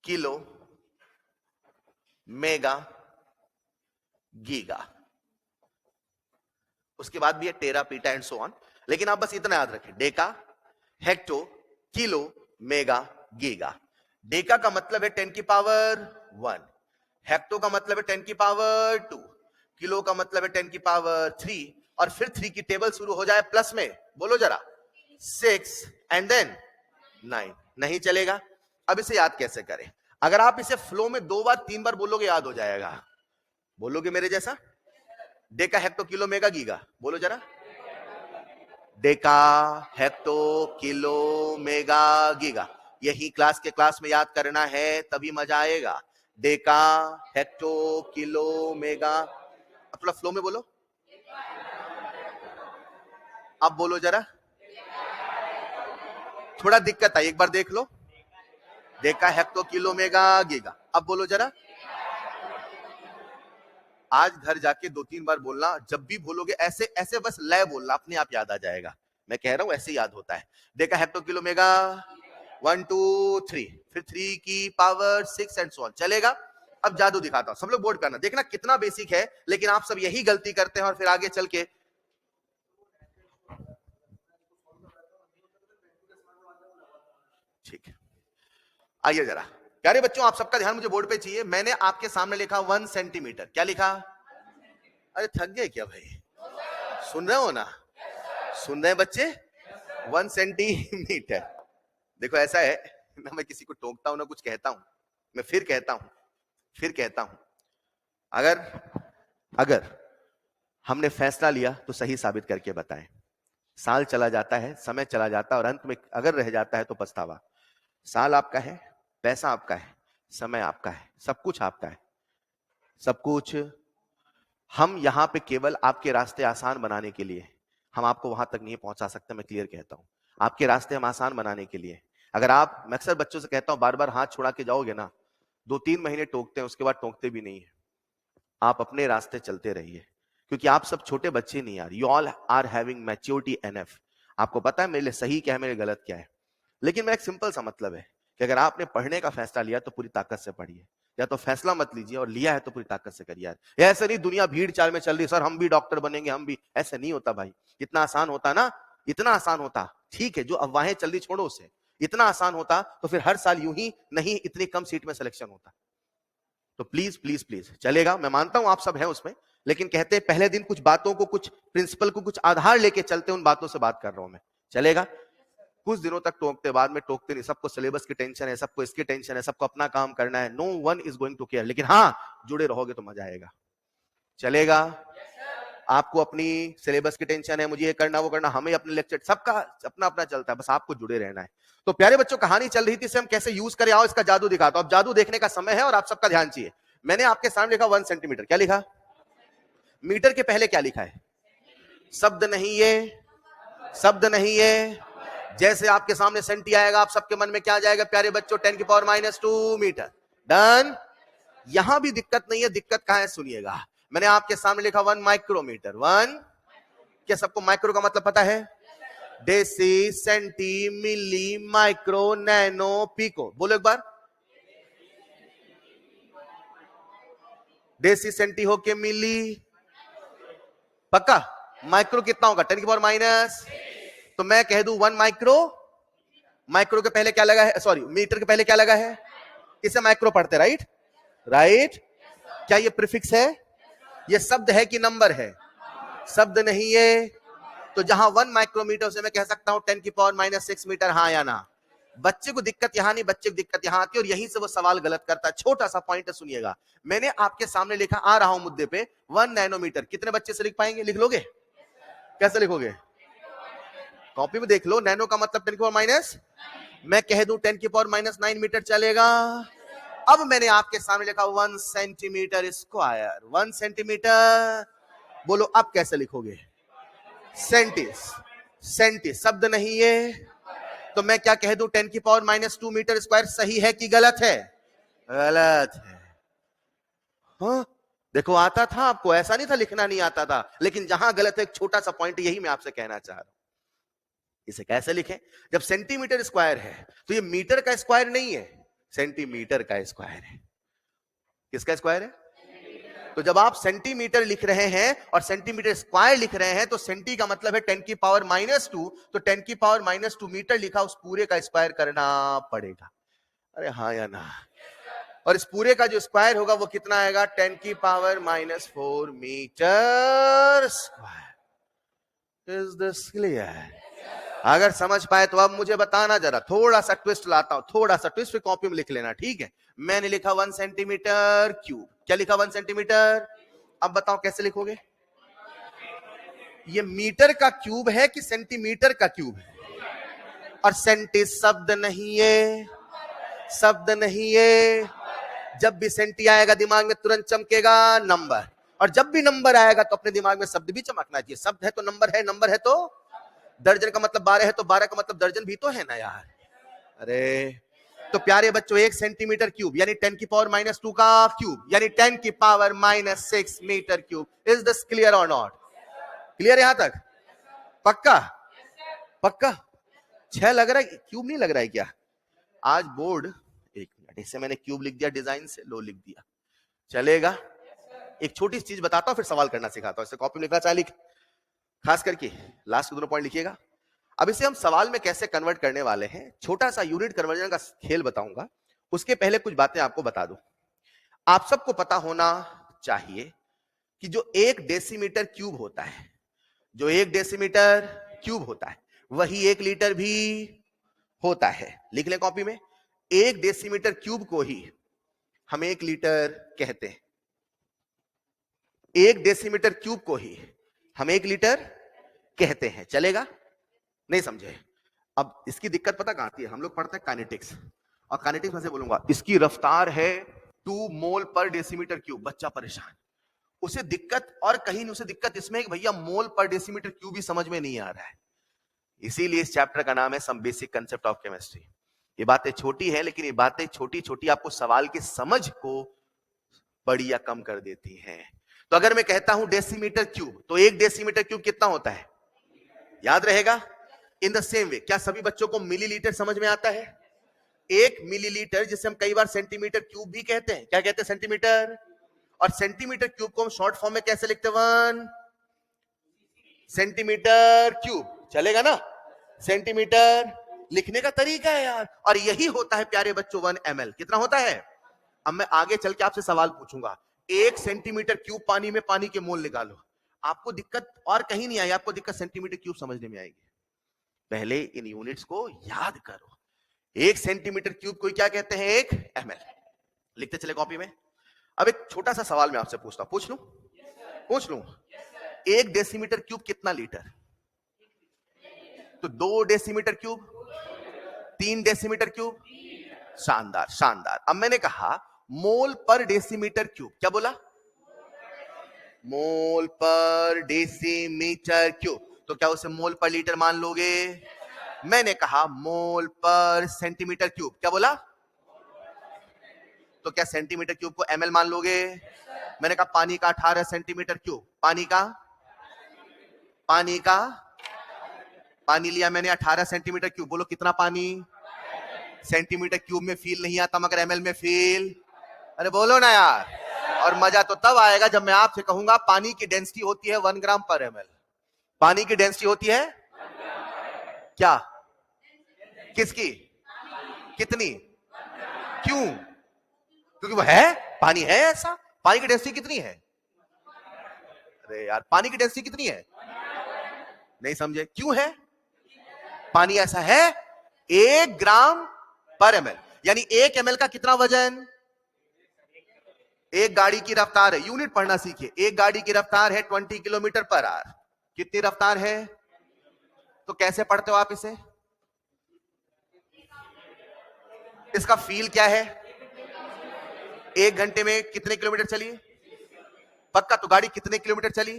kilo, mega, giga. उसके बाद भी है टेरा, पीटा एंड सो ऑन। लेकिन आप बस इतना याद रखें, Deka, hecto, kilo, mega, giga. Deka का मतलब है 10 की पावर 1, हेक्टो का मतलब है 10 की पावर 2, किलो का मतलब है 10 की पावर 3, और फिर 3 की टेबल शुरू हो जाए प्लस में। बोलो जरा, 6 एंड देन 9। नहीं चलेगा। अब इसे याद कैसे करें? अगर आप इसे फ्लो में 2 बार 3 बार बोलोगे याद हो जाएगा। बोलोगे मेरे जैसा? Deka, hecto, kilo, mega, giga. बोलो जरा। Deka, hecto, kilo, mega, giga. यही क्लास के क्लास में याद करना है, तभी मजा आएगा। Deka, hecto, kilo, mega. अब थोड़ा फ्लो में बोलो। अब बोलो जरा। थोड़ा दिक्कत आई, एक बार देख लो। Deca, hecto, kilo, mega, giga. अब बोलो जरा। आज घर जाके 2-3 बार बोलना। जब भी बोलोगे ऐसे ऐसे बस लय बोलना, अपने आप याद आ जाएगा। मैं कह रहा हूं ऐसे याद होता है। डेका, हेक्टो, किलो, मेगा, 1 2 3, फिर 3 की पावर 6 एंड सो ऑन। चलेगा? अब जादू दिखाता हूं, सब लोग बोर्ड करना। देखना कितना बेसिक है, लेकिन आप सब यही गलती करते हैं और फिर आगे चल के ठीक है। आइए जरा प्यारे बच्चों, आप सबका ध्यान मुझे बोर्ड पे चाहिए। मैंने आपके सामने लिखा 1 सेंटीमीटर। क्या लिखा? अरे थक गए क्या भाई? सुन रहे हो ना? सुन रहे हैं बच्चे? 1 सेंटीमीटर। देखो ऐसा है ना, मैं किसी को टोकता हूं ना कुछ कहता हूं, मैं फिर कहता हूं, अगर अगर हमने फैसला लिया तो सही साबित करके बताएं। साल चला जाता है, समय चला जाता है और अंत में अगर रह जाता है तो पछतावा। साल आपका है, पैसा आपका है, समय आपका है, सब कुछ आपका है, सब कुछ। हम यहां पे केवल आपके रास्ते आसान बनाने के लिए, हम आपको वहां तक नहीं पहुंचा सकते। मैं क्लियर कहता हूं, आपके रास्ते हम आसान बनाने के लिए, अगर आप, मैं अक्सर बच्चों से कहता हूं, बार बार हाथ छुड़ा के जाओगे ना, 2-3 महीने टोकते हैं, उसके बाद टोकते भी नहीं है। आप अपने रास्ते चलते रहिए, क्योंकि आप सब छोटे बच्चे नहीं यार, you all are having maturity enough. आपको पता है मेरे लिए सही क्या है, मेरे लिए गलत क्या है। लेकिन मेरा एक सिंपल सा मतलब है कि अगर आपने पढ़ने का फैसला लिया तो पूरी ताकत से पढ़िए, या तो फैसला मत लीजिए, और लिया है तो पूरी ताकत से करिए यार। ऐसा नहीं दुनिया भीड़ चाल में चल रही, सर हम भी डॉक्टर बनेंगे, हम भी, ऐसे नहीं होता भाई। इतना आसान होता ना, इतना आसान होता, ठीक है, जो अफवाहें चल रही छोड़ो उसे, इतना आसान होता तो फिर हर साल यूं ही नहीं इतनी कम सीट में सिलेक्शन होता। तो प्लीज प्लीज प्लीज, चलेगा, मैं मानता हूं आप सब हैं उसमें, लेकिन कहते हैं पहले दिन कुछ बातों को, कुछ प्रिंसिपल को, कुछ आधार लेके चलते, उन बातों से बात कर रहा हूं मैं, चलेगा। कुछ दिनों तक टोकते, बाद में टोकते नहीं। सबको सिलेबस की टेंशन है, सबको इसकी टेंशन है, सबको अपना काम करना है, no one is going to care. लेकिन हाँ, जुड़े रहोगे तो मजा आएगा, चलेगा। आपको अपनी सिलेबस की टेंशन है, मुझे ये करना वो करना, हमें अपने लेक्चर, सबका अपना अपना चलता है, बस आपको जुड़े रहना है। तो प्यारे बच्चों, कहानी चल रही थी, इसे हम कैसे यूज करें, आओ इसका जादू दिखाता हूं। अब जादू देखने का समय है और आप सबका ध्यान चाहिए। मैंने आपके सामने लिखा 1 सेंटीमीटर, क्या लिखा? मीटर के पहले क्या लिखा है? शब्द नहीं ये, शब्द नहीं ये। जैसे आपके सामने सेंटी आएगा, आप सबके मन में क्या जाएगा प्यारे बच्चों? 10 की पावर -2 मीटर। डन। यहां भी दिक्कत नहीं है, दिक्कत कहां है सुनिएगा। मैंने आपके सामने लिखा 1 माइक्रोमीटर। 1, क्या सबको माइक्रो का मतलब पता है? डेसी, सेंटी, मिली, माइक्रो, नैनो, पिको। बोलो एक बार। डेसी सेंटी होके मिली, पक्का? माइक्रो कितना होगा? 10 की पावर माइनस। तो मैं कह दूं 1 माइक्रो। माइक्रो के पहले क्या लगा है? सॉरी, मीटर के पहले क्या लगा है? इसे माइक्रो पढ़ते, राइट? राइट। क्या ये प्रीफिक्स है? ये शब्द है कि नंबर है? शब्द नहीं है। तो जहां 1 माइक्रोमीटर से मैं कह सकता हूं 10 की पावर -6 मीटर, हाँ या ना? बच्चे को दिक्कत यहां नहीं, बच्चे को दिक्कत यहां आती है, और यहीं से वो सवाल गलत करता है। छोटा सा पॉइंट है, सुनिएगा। मैंने आपके सामने लिखा, आ रहा हूं मुद्दे पे, 1 नैनोमीटर। कितने बच्चे से लिख पाएंगे? लिख लोगे? कैसे लिखोगे? कॉपी में देख लो। नैनो का मतलब 10 की पावर माइनस, मैं कह दूं 10 की पावर -9 मीटर, चलेगा? अब मैंने आपके सामने लिखा 1 सेंटीमीटर स्क्वायर। 1 सेंटीमीटर, बोलो अब कैसे लिखोगे? सेंटिस। सेंटिस शब्द नहीं है, तो मैं क्या कह दूं? 10 की पावर -2 मीटर स्क्वायर। सही है कि गलत है? गलत है। हाँ, देखो आता था आपको, ऐसा नहीं था लिखना नहीं आता था, लेकिन जहां गलत है, एक छोटा सा पॉइंट यही मैं आपसे कहना चाह रहा हूं। इसे कैसे लिखें? जब सेंटीमीटर स्क्वायर है तो ये मीटर का स्क्वायर नहीं है, सेंटीमीटर का स्क्वायर है। किसका स्क्वायर है? तो जब आप सेंटीमीटर लिख रहे हैं और सेंटीमीटर स्क्वायर लिख रहे हैं, तो सेंटी का मतलब है 10 की पावर -2, तो 10 की पावर -2 मीटर लिखा, उस पूरे का स्क्वायर करना पड़ेगा। अरे हाँ या ना? और इस पूरे का जो स्क्वायर होगा वो कितना आएगा? 10 की power -4 metre square. Is this clear? अगर समझ पाए तो अब मुझे बताना जरा, थोड़ा सा ट्विस्ट लाता हूं, थोड़ा सा ट्विस्ट, फिर कॉपी में लिख लेना, ठीक है? मैंने लिखा 1 सेंटीमीटर क्यूब। क्या लिखा? 1 सेंटीमीटर। अब बताओ कैसे लिखोगे? ये मीटर का क्यूब है कि सेंटीमीटर का क्यूब है? और सेंटी शब्द नहीं है, शब्द नहीं है। जब भी सेंटी आएगा दिमाग में तुरंत चमकेगा नंबर, और जब भी नंबर आएगा तो अपने दिमाग में शब्द भी चमकना चाहिए। शब्द है तो नंबर है, नंबर है तो दर्जन का मतलब 12 है, तो 12 का मतलब दर्जन भी तो है ना यार। अरे तो प्यारे बच्चों, 1 सेंटीमीटर क्यूब यानी 10 की पावर -2 का क्यूब, यानी 10 की power -6 metre cube. Is this clear और नॉट? क्लियर यहां तक? पक्का? पक्का? 6 लग रहा है, क्यूब नहीं लग रहा है क्या? आज बोर्ड, एक मिनट, इसे मैंने क्यूब लिख दिया, डिजाइन से लो लिख दिया, चलेगा? एक छोटी सी चीज बताता हूं, फिर सवाल करना सिखाता हूं। इसे कॉपी में लिखना चाहे लिख, खास करके लास्ट के दोनों पॉइंट लिखिएगा। अब इसे हम सवाल में कैसे कन्वर्ट करने वाले हैं, छोटा सा यूनिट कन्वर्जन का खेल बताऊंगा। उसके पहले कुछ बातें आपको बता दूं। आप सबको पता होना चाहिए कि जो 1 डेसीमीटर क्यूब होता है, जो 1 डेसीमीटर क्यूब होता है, वही 1 लीटर भी होता है। लिख लें कॉपी में, 1 डेसीमीटर क्यूब को ही हम 1 लीटर कहते हैं। 1 डेसीमीटर क्यूब को ही हम 1 लीटर कहते हैं, चलेगा? नहीं समझे? अब इसकी दिक्कत पता कहां आती है? हम लोग पढ़ते हैं काइनेटिक्स, और काइनेटिक्स में से बोलूंगा इसकी रफ्तार है 2 मोल पर डेसीमीटर क्यूब। बच्चा परेशान, उसे दिक्कत और कहीं नहीं, उसे दिक्कत इसमें है कि भैया मोल पर डेसीमीटर क्यूब ही समझ में नहीं आ रहा है। इसीलिए इस चैप्टर का नाम है some basic concept of chemistry. ये बातें छोटी है, लेकिन ये बातें छोटी छोटी आपको सवाल की समझ को बड़ी या कम कर देती हैं। तो अगर मैं कहता हूं डेसीमीटर क्यूब, तो 1 डेसीमीटर क्यूब कितना होता है? याद रहेगा? इन द सेम वे, क्या सभी बच्चों को मिलीलीटर समझ में आता है? 1 मिलीलीटर जिसे हम कई बार सेंटीमीटर क्यूब भी कहते हैं। क्या कहते हैं? सेंटीमीटर। और सेंटीमीटर क्यूब को हम शॉर्ट फॉर्म में कैसे लिखते हैं? 1 सेंटीमीटर क्यूब। चलेगा ना? सेंटीमीटर लिखने का तरीका है यार। और यही होता है प्यारे बच्चों 1 ml। कितना होता है? अब मैं आगे चल के आपसे सवाल पूछूंगा। 1 सेंटीमीटर क्यूब पानी में पानी के मोल निकालो। आपको दिक्कत और कहीं नहीं आई, आपको दिक्कत सेंटीमीटर क्यूब समझने में आएगी। पहले इन यूनिट्स को याद करो। 1 सेंटीमीटर क्यूब को क्या कहते हैं? 1 ml। लिखते चले कॉपी में। अब एक छोटा सा सवाल मैं आपसे पूछता हूं, पूछ लूं? पूछ लूं? 1 डेसीमीटर क्यूब कितना लीटर? तो 2 डेसीमीटर क्यूब, 3 डेसीमीटर क्यूब। शानदार शानदार। अब मैंने कहा मोल पर डेसीमीटर क्यूब। क्या बोला? मोल पर डेसीमीटर क्यूब। तो क्या उसे मोल पर लीटर मान लोगे? मैंने कहा मोल पर सेंटीमीटर क्यूब। क्या बोला? तो क्या सेंटीमीटर क्यूब को ml मान लोगे? मैंने कहा पानी का 18 सेंटीमीटर क्यूब। पानी का पानी लिया मैंने 18 सेंटीमीटर क्यूब। बोलो कितना पानी? सेंटीमीटर क्यूब में फील नहीं आता, मगर ml में फील। अरे बोलो ना यार। और मजा तो तब आएगा जब मैं आपसे कहूंगा पानी की डेंसिटी होती है 1 ग्राम पर ml। पानी की डेंसिटी होती है क्या? किसकी? कितनी? क्यों? क्योंकि वो है, पानी है ऐसा। पानी की डेंसिटी कितनी है? अरे यार, पानी की डेंसिटी कितनी है? नहीं समझे? क्यों है? पानी ऐसा है 1 ग्राम पर ml। यानी 1 ml का कितना वजन? एक गाड़ी की रफ्तार है, यूनिट पढ़ना सीखिए। एक गाड़ी की रफ्तार है 20 किलोमीटर पर आवर। कितनी रफ्तार है? तो कैसे पढ़ते हो आप इसे? इसका फील क्या है? 1 घंटे में कितने किलोमीटर चली? पक्का? तो गाड़ी कितने किलोमीटर चली?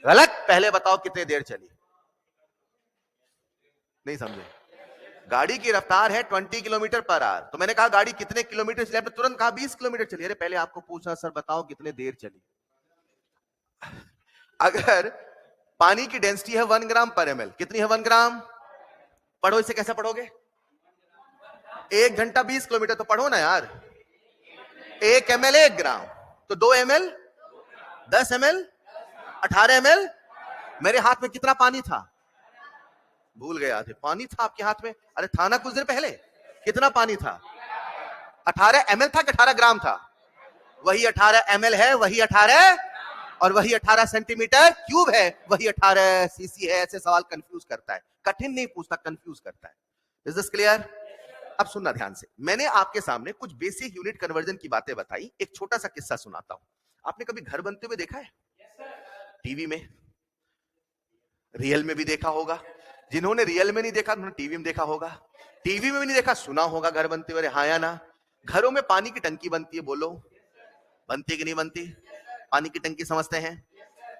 गलत। पहले बताओ कितने देर चली? नहीं समझे? गाड़ी की रफ्तार है 20 किलोमीटर पर आवर। तो मैंने कहा गाड़ी कितने किलोमीटर चली? आपने तुरंत कहा 20 किलोमीटर चली। अरे पहले आपको पूछना, सर बताओ कितने देर चली। अगर पानी की डेंसिटी है 1 ग्राम पर ml, कितनी है? 1 ग्राम। पढ़ो इसे, कैसे पढ़ोगे? 1 घंटा 20 किलोमीटर। तो पढ़ो ना यार। 1 ml 1 ग्राम, तो 2 ml 10 ml 18 ml। मेरे हाथ में कितना पानी था? भूल गया थे। पानी था आपके हाथ में? अरे था ना कुछ देर पहले। कितना पानी था? 18 ml था कि 18 ग्राम था? वही 18 ml है, वही 18 और वही 18 सेंटीमीटर क्यूब है, वही 18 सीसी है। ऐसे सवाल कंफ्यूज करता है, कठिन नहीं पूछता, कंफ्यूज करता है। Is this clear? अब सुनना ध्यान से। मैंने आपके सामने कुछ बेसिक यूनिट कन्वर्जन की बातें बताई। एक छोटा सा किस्सा सुनाता हूं। आपने कभी घर बनते हुए देखा है? टीवी में, रियल में भी देखा होगा। जिन्होंने रियल में नहीं देखा उन्होंने टीवी में देखा होगा। टीवी में भी नहीं देखा, सुना होगा घर बनते हुए। हाँ या ना? घरों में पानी की टंकी बनती है। बोलो, बनती कि नहीं बनती? पानी की टंकी समझते हैं?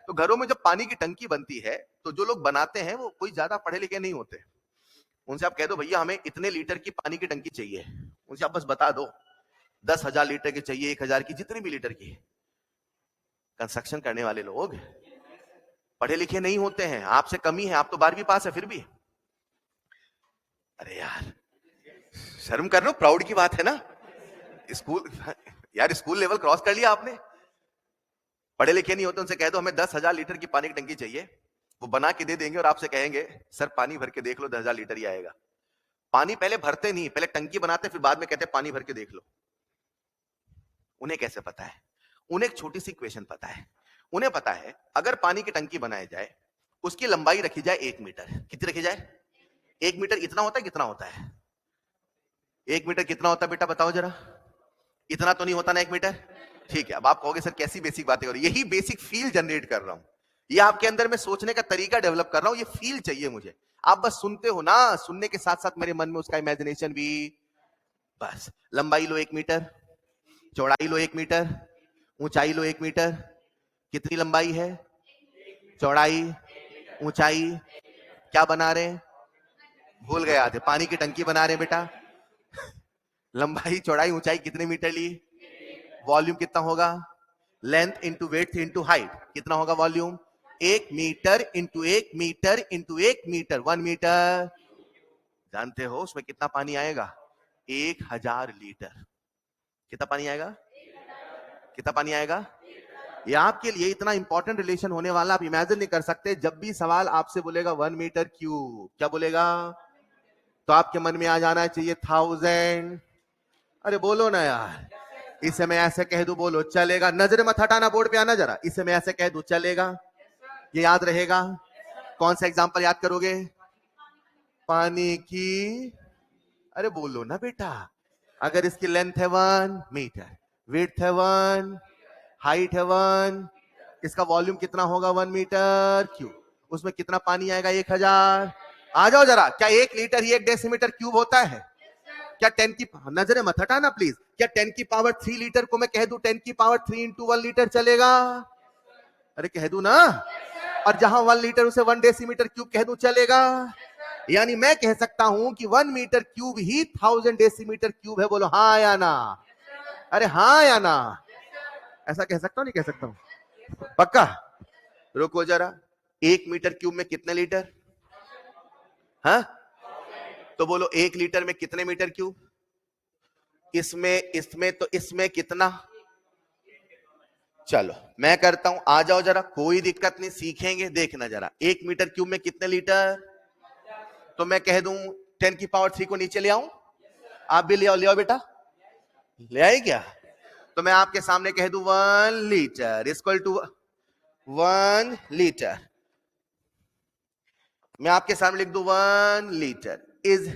तो घरों में जब पानी की टंकी बनती है तो जो लोग बनाते हैं वो कोई ज्यादा पढ़े लिखे नहीं होते। उनसे आप कह दो भैया हमें इतने लीटर की पानी की टंकी चाहिए, उनसे आप बस बता दो 10,000 लीटर की चाहिए, 1,000 की, जितनी भी लीटर की। कंस्ट्रक्शन करने वाले लोग पढ़े लिखे नहीं होते हैं। आपसे कमी है, आप तो 12वीं पास है फिर भी। अरे यार शर्म कर लो, प्राउड की बात है ना। स्कूल यार, स्कूल लेवल क्रॉस कर लिया आपने। पढ़े लिखे नहीं होते, उनसे कह दो हमें 10,000 लीटर की पानी की टंकी चाहिए। वो बना के दे देंगे और आपसे कहेंगे सर पानी भर के देख लो, 10,000 लीटर ही आएगा। पानी पहले भरते नहीं, पहले टंकी बनाते फिर बाद में कहते पानी भर के देख लो। उन्हें कैसे पता है? उन्हें एक छोटी सी इक्वेशन पता है। उन्हें पता है अगर पानी की टंकी बनाई जाए, उसकी लंबाई रखी जाए 1 मीटर। कितनी रखी जाए? 1 मीटर। इतना होता है? कितना होता है? 1 मीटर कितना होता है बेटा, बताओ जरा। इतना तो नहीं होता ना 1 मीटर? ठीक है। अब आप कहोगे सर कैसी बेसिक बातें हो रही। यही बेसिक फील जनरेट कर रहा हूं। ये आपके अंदर में सोचने का तरीका डेवलप कर रहा हूं। ये फील चाहिए मुझे। आप बस सुनते हो ना, सुनने के साथ साथ मेरे मन में उसका इमेजिनेशन भी। बस लंबाई लो 1 मीटर, चौड़ाई लो 1 मीटर, ऊंचाई लो 1 मीटर। कितनी लंबाई है, चौड़ाई, ऊंचाई? क्या बना रहे हैं? भूल गए आधे। पानी की टंकी बना रहे हैं बेटा। लंबाई चौड़ाई ऊंचाई कितने मीटर ली, वॉल्यूम कितना होगा, length into weight into height कितना होगा volume, 1 metre into 1 metre into 1 metre, 1 metre. जानते हो उसमें कितना पानी आएगा, 1000 लीटर। कितना पानी आएगा, कितना पानी आएगा। ये आपके लिए इतना इंपॉर्टेंट रिलेशन होने वाला आप इमेजिन नहीं कर सकते। जब भी सवाल आपसे बोलेगा 1 मीटर क्यूब, क्या बोलेगा, तो आपके मन में आ जाना चाहिए 1000। अरे बोलो ना यार, इसे मैं ऐसे कह दूं, बोलो चलेगा, नजर मत हटाना, बोर्ड पे आना जरा, इसे मैं ऐसे कह दूं चलेगा, ये याद रहेगा। कौन सा एग्जांपल याद करोगे, पानी की, अरे बोलो ना बेटा, अगर इसकी लेंथ है 1 मीटर, विड्थ है 1, हाइट है 1, इसका वॉल्यूम कितना होगा 1 मीटर क्यूब, उसमें कितना पानी आएगा 1000। आ जाओ जरा, क्या 1 लीटर ही 1 डेसीमीटर क्यूब होता है, क्या 10 की, नजरें मत हटाना प्लीज, क्या 10 की पावर 3 लीटर को मैं कह दूं 10 की पावर 3 इंटू 1 लीटर चलेगा, अरे कह दूं ना। और जहां 1 लीटर उसे 1 डेसीमीटर क्यूब कह दूं चलेगा। यानी मैं कह सकता हूं कि 1 मीटर क्यूब ही 1000 डेसीमीटर क्यूब है, बोलो हाँ या ना, अरे हाँ या ना, ऐसा कह सकता हूं नहीं कह सकता हूं, पक्का। रुको जरा, 1 मीटर क्यूब में कितने लीटर, हाँ, तो बोलो 1 लीटर में कितने मीटर क्यूब, इसमें इसमें तो इसमें कितना, चलो मैं करता हूं, आ जाओ जरा, कोई दिक्कत नहीं, सीखेंगे, देखना जरा, 1 मीटर क्यूब में कितने लीटर, तो मैं कह दूं 10 की पावर 3 को नीचे ले आऊं, आप भी ले आओ बेटा, ले आए क्या, तो मैं आपके सामने कह दूं 1 लीटर इक्वल टू 1 लीटर, मैं आपके सामने लिख दूं 1 लीटर इज,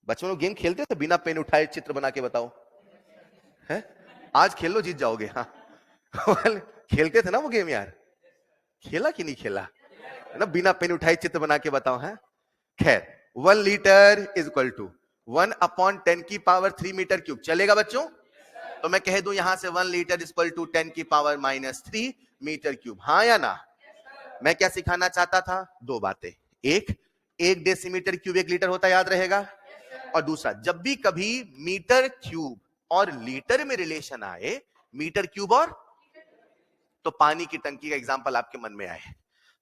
बच्चों लोग गेम खेलते थे बिना पेन उठाए चित्र बना के, बताओ है, आज खेल लो जीत जाओगे, हाँ खेलते थे ना वो गेम यार, खेला कि नहीं खेला ना, बिना पेन उठाए चित्र बना के बताओ, है खैर। 1 लीटर इज इक्वल टू 1/10 की पावर 3 मीटर क्यूब, चलेगा बच्चों, तो मैं कह दूं यहां से 1 लीटर इक्वल टू 10 की पावर -3 मीटर क्यूब, हाँ या ना। मैं क्या सिखाना चाहता था, दो बातें, एक 1 डेसीमीटर क्यूब 1 लीटर होता, याद रहेगा, और दूसरा जब भी कभी मीटर क्यूब और लीटर में रिलेशन आए, मीटर क्यूब और, तो पानी की टंकी का एग्जांपल आपके मन में आए,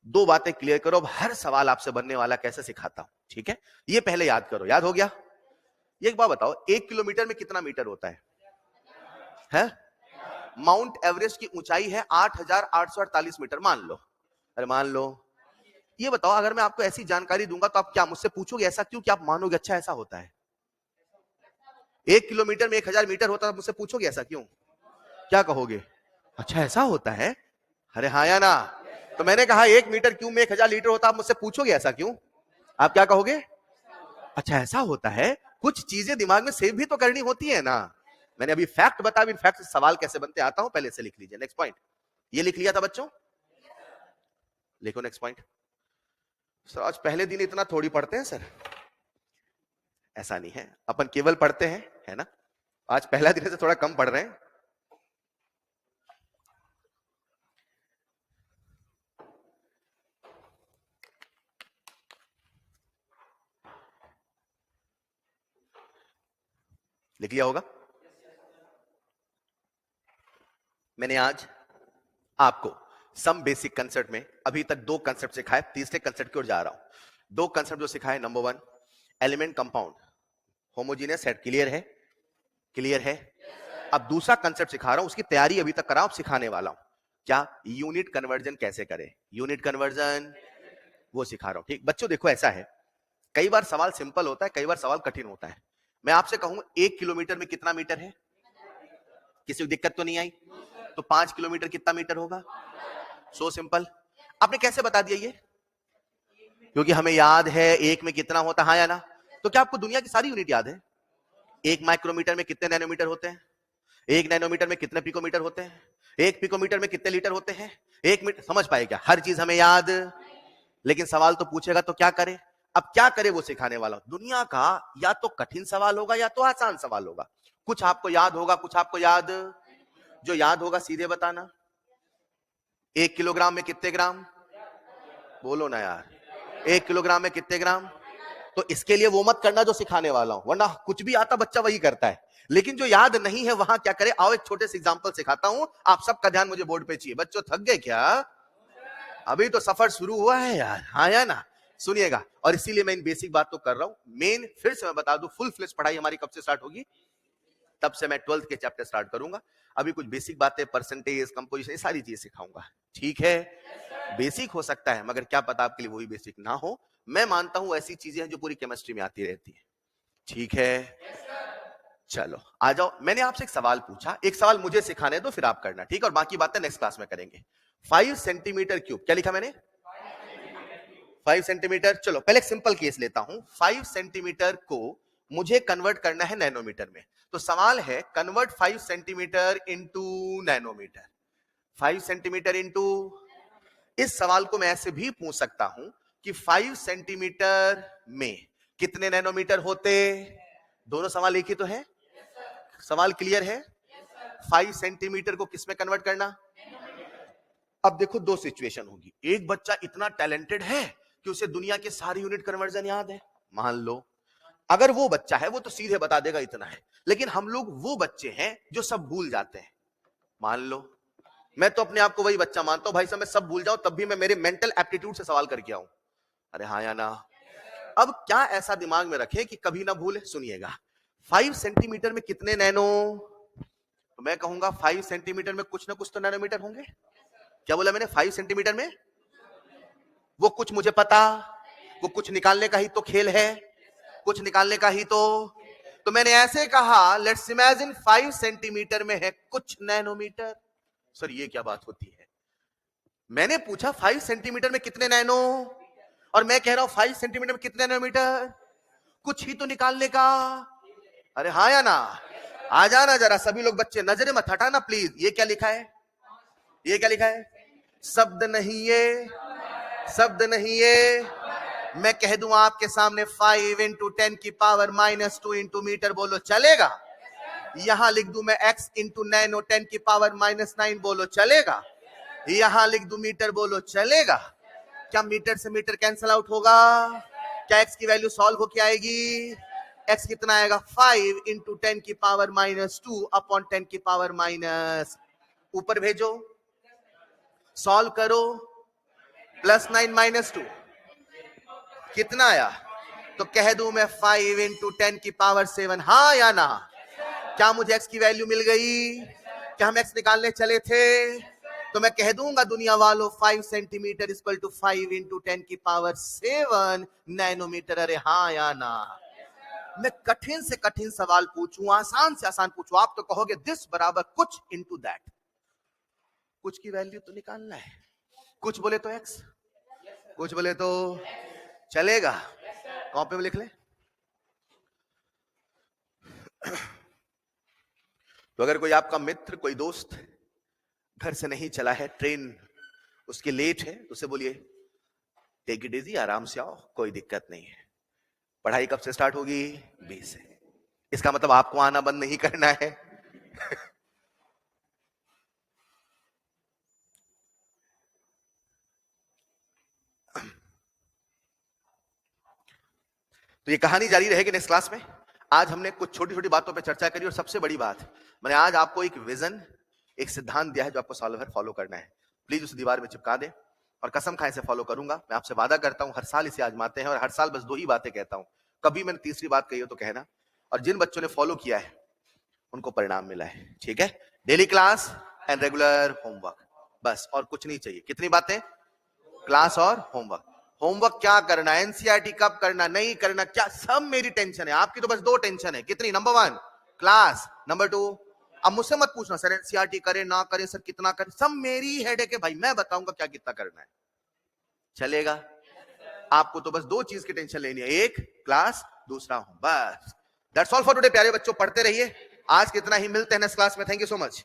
दो बातें क्लियर करो। अब हर सवाल आपसे बनने वाला कैसे सिखाता हूं, ठीक है, ये पहले याद करो, याद हो गया। ये एक बात बताओ, 1 किलोमीटर में कितना मीटर होता है? माउंट एवरेस्ट की ऊंचाई है 8,848 मीटर, मान लो, अरे मान लो, ये बताओ अगर मैं आपको ऐसी जानकारी दूंगा तो आप क्या मुझसे पूछोगे ऐसा क्यों, कि आप मानोगे अच्छा ऐसा होता है, 1 किलोमीटर में 1000 मीटर होता है, मुझसे पूछोगे ऐसा क्यों, क्या कहोगे, अच्छा ऐसा होता है, अरे हाँ या ना। तो मैंने कहा 1 मीटर क्यूब में 1000 लीटर होता, आप मुझसे पूछोगे ऐसा क्यों, आप क्या कहोगे, अच्छा ऐसा होता है, कुछ चीजें दिमाग में सेव भी तो करनी होती है ना। मैंने अभी फैक्ट बताया, अभी फैक्ट से सवाल कैसे बनते आता हूं, पहले से लिख लीजिए। नेक्स्ट पॉइंट, ये लिख लिया था बच्चों, लिखो नेक्स्ट पॉइंट। सर आज पहले दिन इतना थोड़ी पढ़ते हैं सर, ऐसा नहीं है, अपन केवल पढ़ते हैं, है ना, आज पहला दिन से थोड़ा कम पढ़ रहे हैं। लिख लिया होगा। मैंने आज आपको सम बेसिक कंसेप्ट में अभी तक 2 कंसेप्ट सिखाए, तीसरे कंसेप्ट की ओर जा रहा हूं। 2 कंसेप्ट जो सिखाए, number 1 element compound homogeneous set, clear है, क्लियर है। अब दूसरा कंसेप्ट सिखा रहा हूं, उसकी तैयारी अभी तक करा हूं, सिखाने वाला हूं, क्या, यूनिट कन्वर्जन कैसे करें, यूनिट कन्वर्जन वो सिखा रहा हूं, ठीक। बच्चों देखो ऐसा है, कई बार सवाल सिंपल होता है, कई बार सवाल कठिन होता है। मैं आपसे कहूं 1 किलोमीटर में कितना मीटर है, किसी को दिक्कत तो नहीं आई, तो 5 किलोमीटर कितना मीटर होगा, सो सिंपल। आपने कैसे बता दिया ये, क्योंकि हमें याद है 1 में कितना होता है, हाँ या ना। तो क्या आपको दुनिया की सारी यूनिट याद है, 1 माइक्रोमीटर में कितने नैनोमीटर होते हैं, 1 नैनोमीटर में कितने पिकोमीटर होते हैं, 1 पिकोमीटर में कितने लीटर होते हैं, 1 मीटर, समझ पाए क्या, हर चीज हमें याद। लेकिन सवाल तो पूछेगा तो क्या करे, अब क्या करे वो सिखाने वाला। दुनिया का या तो कठिन सवाल होगा या तो आसान सवाल होगा, कुछ आपको याद होगा, कुछ आपको याद, जो याद होगा सीधे बताना। 1 किलोग्राम में कितने ग्राम, बोलो ना यार, 1 किलोग्राम में कितने ग्राम, तो इसके लिए वो मत करना जो सिखाने वाला हूं, वरना कुछ भी आता बच्चा वही करता है, लेकिन जो याद नहीं है वहां क्या करे। आओ एक छोटे से एग्जांपल सिखाता हूं, आप सबका ध्यान मुझे बोर्ड पे चाहिए। बच्चों थक गए क्या? अभी तो सफर शुरू हुआ है यार, हाँ या ना? सुनिएगा, और इसीलिए मैं इन बेसिक बात तो कर रहा हूं। मेन फिर से मैं बता दूं, फुल फ्लेज पढ़ाई हमारी कब से स्टार्ट होगी? तब से मैं 12th के चैप्टर स्टार्ट करूंगा। अभी कुछ बेसिक बातें, परसेंटेज, कंपोजिशन, ये सारी चीजें सिखाऊंगा, ठीक है? बेसिक हो सकता है, मगर क्या पता आपके लिए वही बेसिक ना हो। मैं मानता हूं ऐसी चीजें हैं जो पूरी केमिस्ट्री में आती रहती है, ठीक है? चलो आ जाओ, मैंने आपसे एक सवाल पूछा, एक सवाल मुझे सिखाने दो, फिर आप करना, ठीक? और बाकी बातें नेक्स्ट क्लास में करेंगे। 5 सेंटीमीटर क्यूब, क्या लिखा मैंने? 5 सेंटीमीटर। चलो पहले एक सिंपल केस लेता हूं। 5 सेंटीमीटर को मुझे कन्वर्ट करना है नैनोमीटर में। तो सवाल है, convert 5 centimetre into nanometre. 5 centimetre into, इस सवाल को मैं ऐसे भी पूछ सकता हूं कि 5 सेंटीमीटर में कितने नैनोमीटर होते? दोनों सवाल एक ही तो है, सवाल क्लियर है? 5 सेंटीमीटर को किस में कन्वर्ट करना? अब देखो दो सिचुएशन होगी। एक बच्चा इतना टैलेंटेड है कि उसे दुनिया के सारे यूनिट कन्वर्जन याद है, मान लो। अगर वो बच्चा है वो तो सीधे बता देगा इतना है, लेकिन हम लोग वो बच्चे हैं जो सब भूल जाते हैं, मान लो। मैं तो अपने आप को वही बच्चा मानता हूं, भाई साहब मैं सब भूल जाऊं तब भी मैं मेरे मेंटल एप्टीट्यूड से सवाल करके आऊं। अरे हाँ या ना? अब क्या ऐसा दिमाग में रखें कि कभी ना भूले? सुनिएगा, 5 सेंटीमीटर में कितने नैनो? तो मैं कहूंगा 5 सेंटीमीटर में कुछ ना कुछ तो नैनोमीटर होंगे। क्या बोला मैंने? 5 सेंटीमीटर में वो कुछ मुझे पता, वो कुछ निकालने का ही तो खेल है, कुछ निकालने का ही तो मैंने ऐसे कहा, लेट्स इमेजिन 5 सेंटीमीटर में है कुछ नैनोमीटर। सर ये क्या बात होती है? मैंने पूछा 5 सेंटीमीटर में कितने नैनो, और मैं कह रहा हूं 5 सेंटीमीटर में कितने नैनोमीटर, कुछ ही तो निकालने का। अरे हाँ या ना? आ जाना जरा सभी लोग, बच्चे नजरें मत हटाना प्लीज। ये क्या लिखा है? ये क्या लिखा है? शब्द नहीं ये, शब्द नहीं ये। मैं कह दूं आपके सामने 5 इंटू 10 की पावर -2 इंटू मीटर, बोलो चलेगा? यहां लिख दूं मैं x इंटू नैनो 10 की पावर -9, बोलो चलेगा? यहां लिख दूं मीटर, बोलो चलेगा? क्या मीटर से मीटर कैंसल आउट होगा? क्या x की वैल्यू सॉल्व होके आएगी? x कितना आएगा? 5 इंटू 10 की पावर -2 अपॉन 10 की पावर माइनस, ऊपर भेजो, सॉल्व करो, +9 -2 कितना आया? तो कह दूं मैं 5 इंटू 10 की पावर 7, हाँ या ना? क्या मुझे x की वैल्यू मिल गई? क्या हम x निकालने चले थे? तो मैं कह दूंगा दुनिया वालों 5 सेंटीमीटर इक्वल टू 5 इंटू 10 की पावर 7 नैनोमीटर। अरे हाँ या ना? मैं कठिन से कठिन सवाल पूछूं, आसान से आसान पूछूं, आप तो कहोगे दिस बराबर कुछ इंटू दैट। कुछ की वैल्यू तो निकालना है, कुछ बोले तो x, कुछ बोले तो चलेगा? कॉपी में लिख ले। तो अगर कोई आपका मित्र, कोई दोस्त घर से नहीं चला है, ट्रेन उसकी लेट है, तो उसे बोलिए टेक इट इजी, आराम से आओ, कोई दिक्कत नहीं है। पढ़ाई कब से स्टार्ट होगी? 20 से। इसका मतलब आपको आना बंद नहीं करना है। तो ये कहानी जारी रहेगी नेक्स्ट क्लास में। आज हमने कुछ छोटी छोटी बातों पे चर्चा करी, और सबसे बड़ी बात, मैंने आज आपको एक विजन, एक सिद्धांत दिया है जो आपको सॉल्वर फॉलो करना है। प्लीज उस दीवार में चिपका दे, और कसम खाए से फॉलो करूंगा। मैं आपसे वादा करता हूं, हर साल इसे आजमाते हैं, और हर साल बस 2 ही बातें कहता हूं। कभी मैंने तीसरी बात कही हो तो कहना। और जिन बच्चों ने फॉलो किया है उनको परिणाम मिला है, ठीक है? Daily class and regular homework, बस और कुछ नहीं चाहिए। कितनी बातें? क्लास और होमवर्क। होमवर्क क्या करना, एनसीईआरटी कब करना, नहीं करना, क्या, सब मेरी टेंशन है। आपकी तो बस 2 टेंशन है। कितनी? नंबर 1 क्लास, नंबर 2, अब मुझसे मत पूछना सर एनसीईआरटी करे ना करे, सर कितना करे, सब मेरी हेडेक है भाई। मैं बताऊंगा क्या कितना करना है, चलेगा? आपको तो बस 2 चीज की टेंशन लेनी है, एक क्लास, दूसरा होम, बस। That's all for today. प्यारे बच्चों पढ़ते रहिए, आज कितना ही, मिलते हैं नेक्स्ट क्लास में। Thank you so much.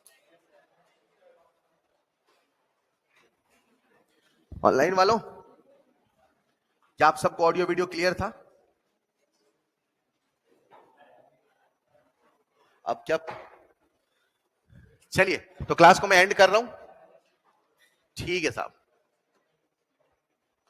Online वालों, क्या आप सबको ऑडियो वीडियो क्लियर था? अब क्या, चलिए तो क्लास को मैं एंड कर रहा हूं, ठीक है साहब।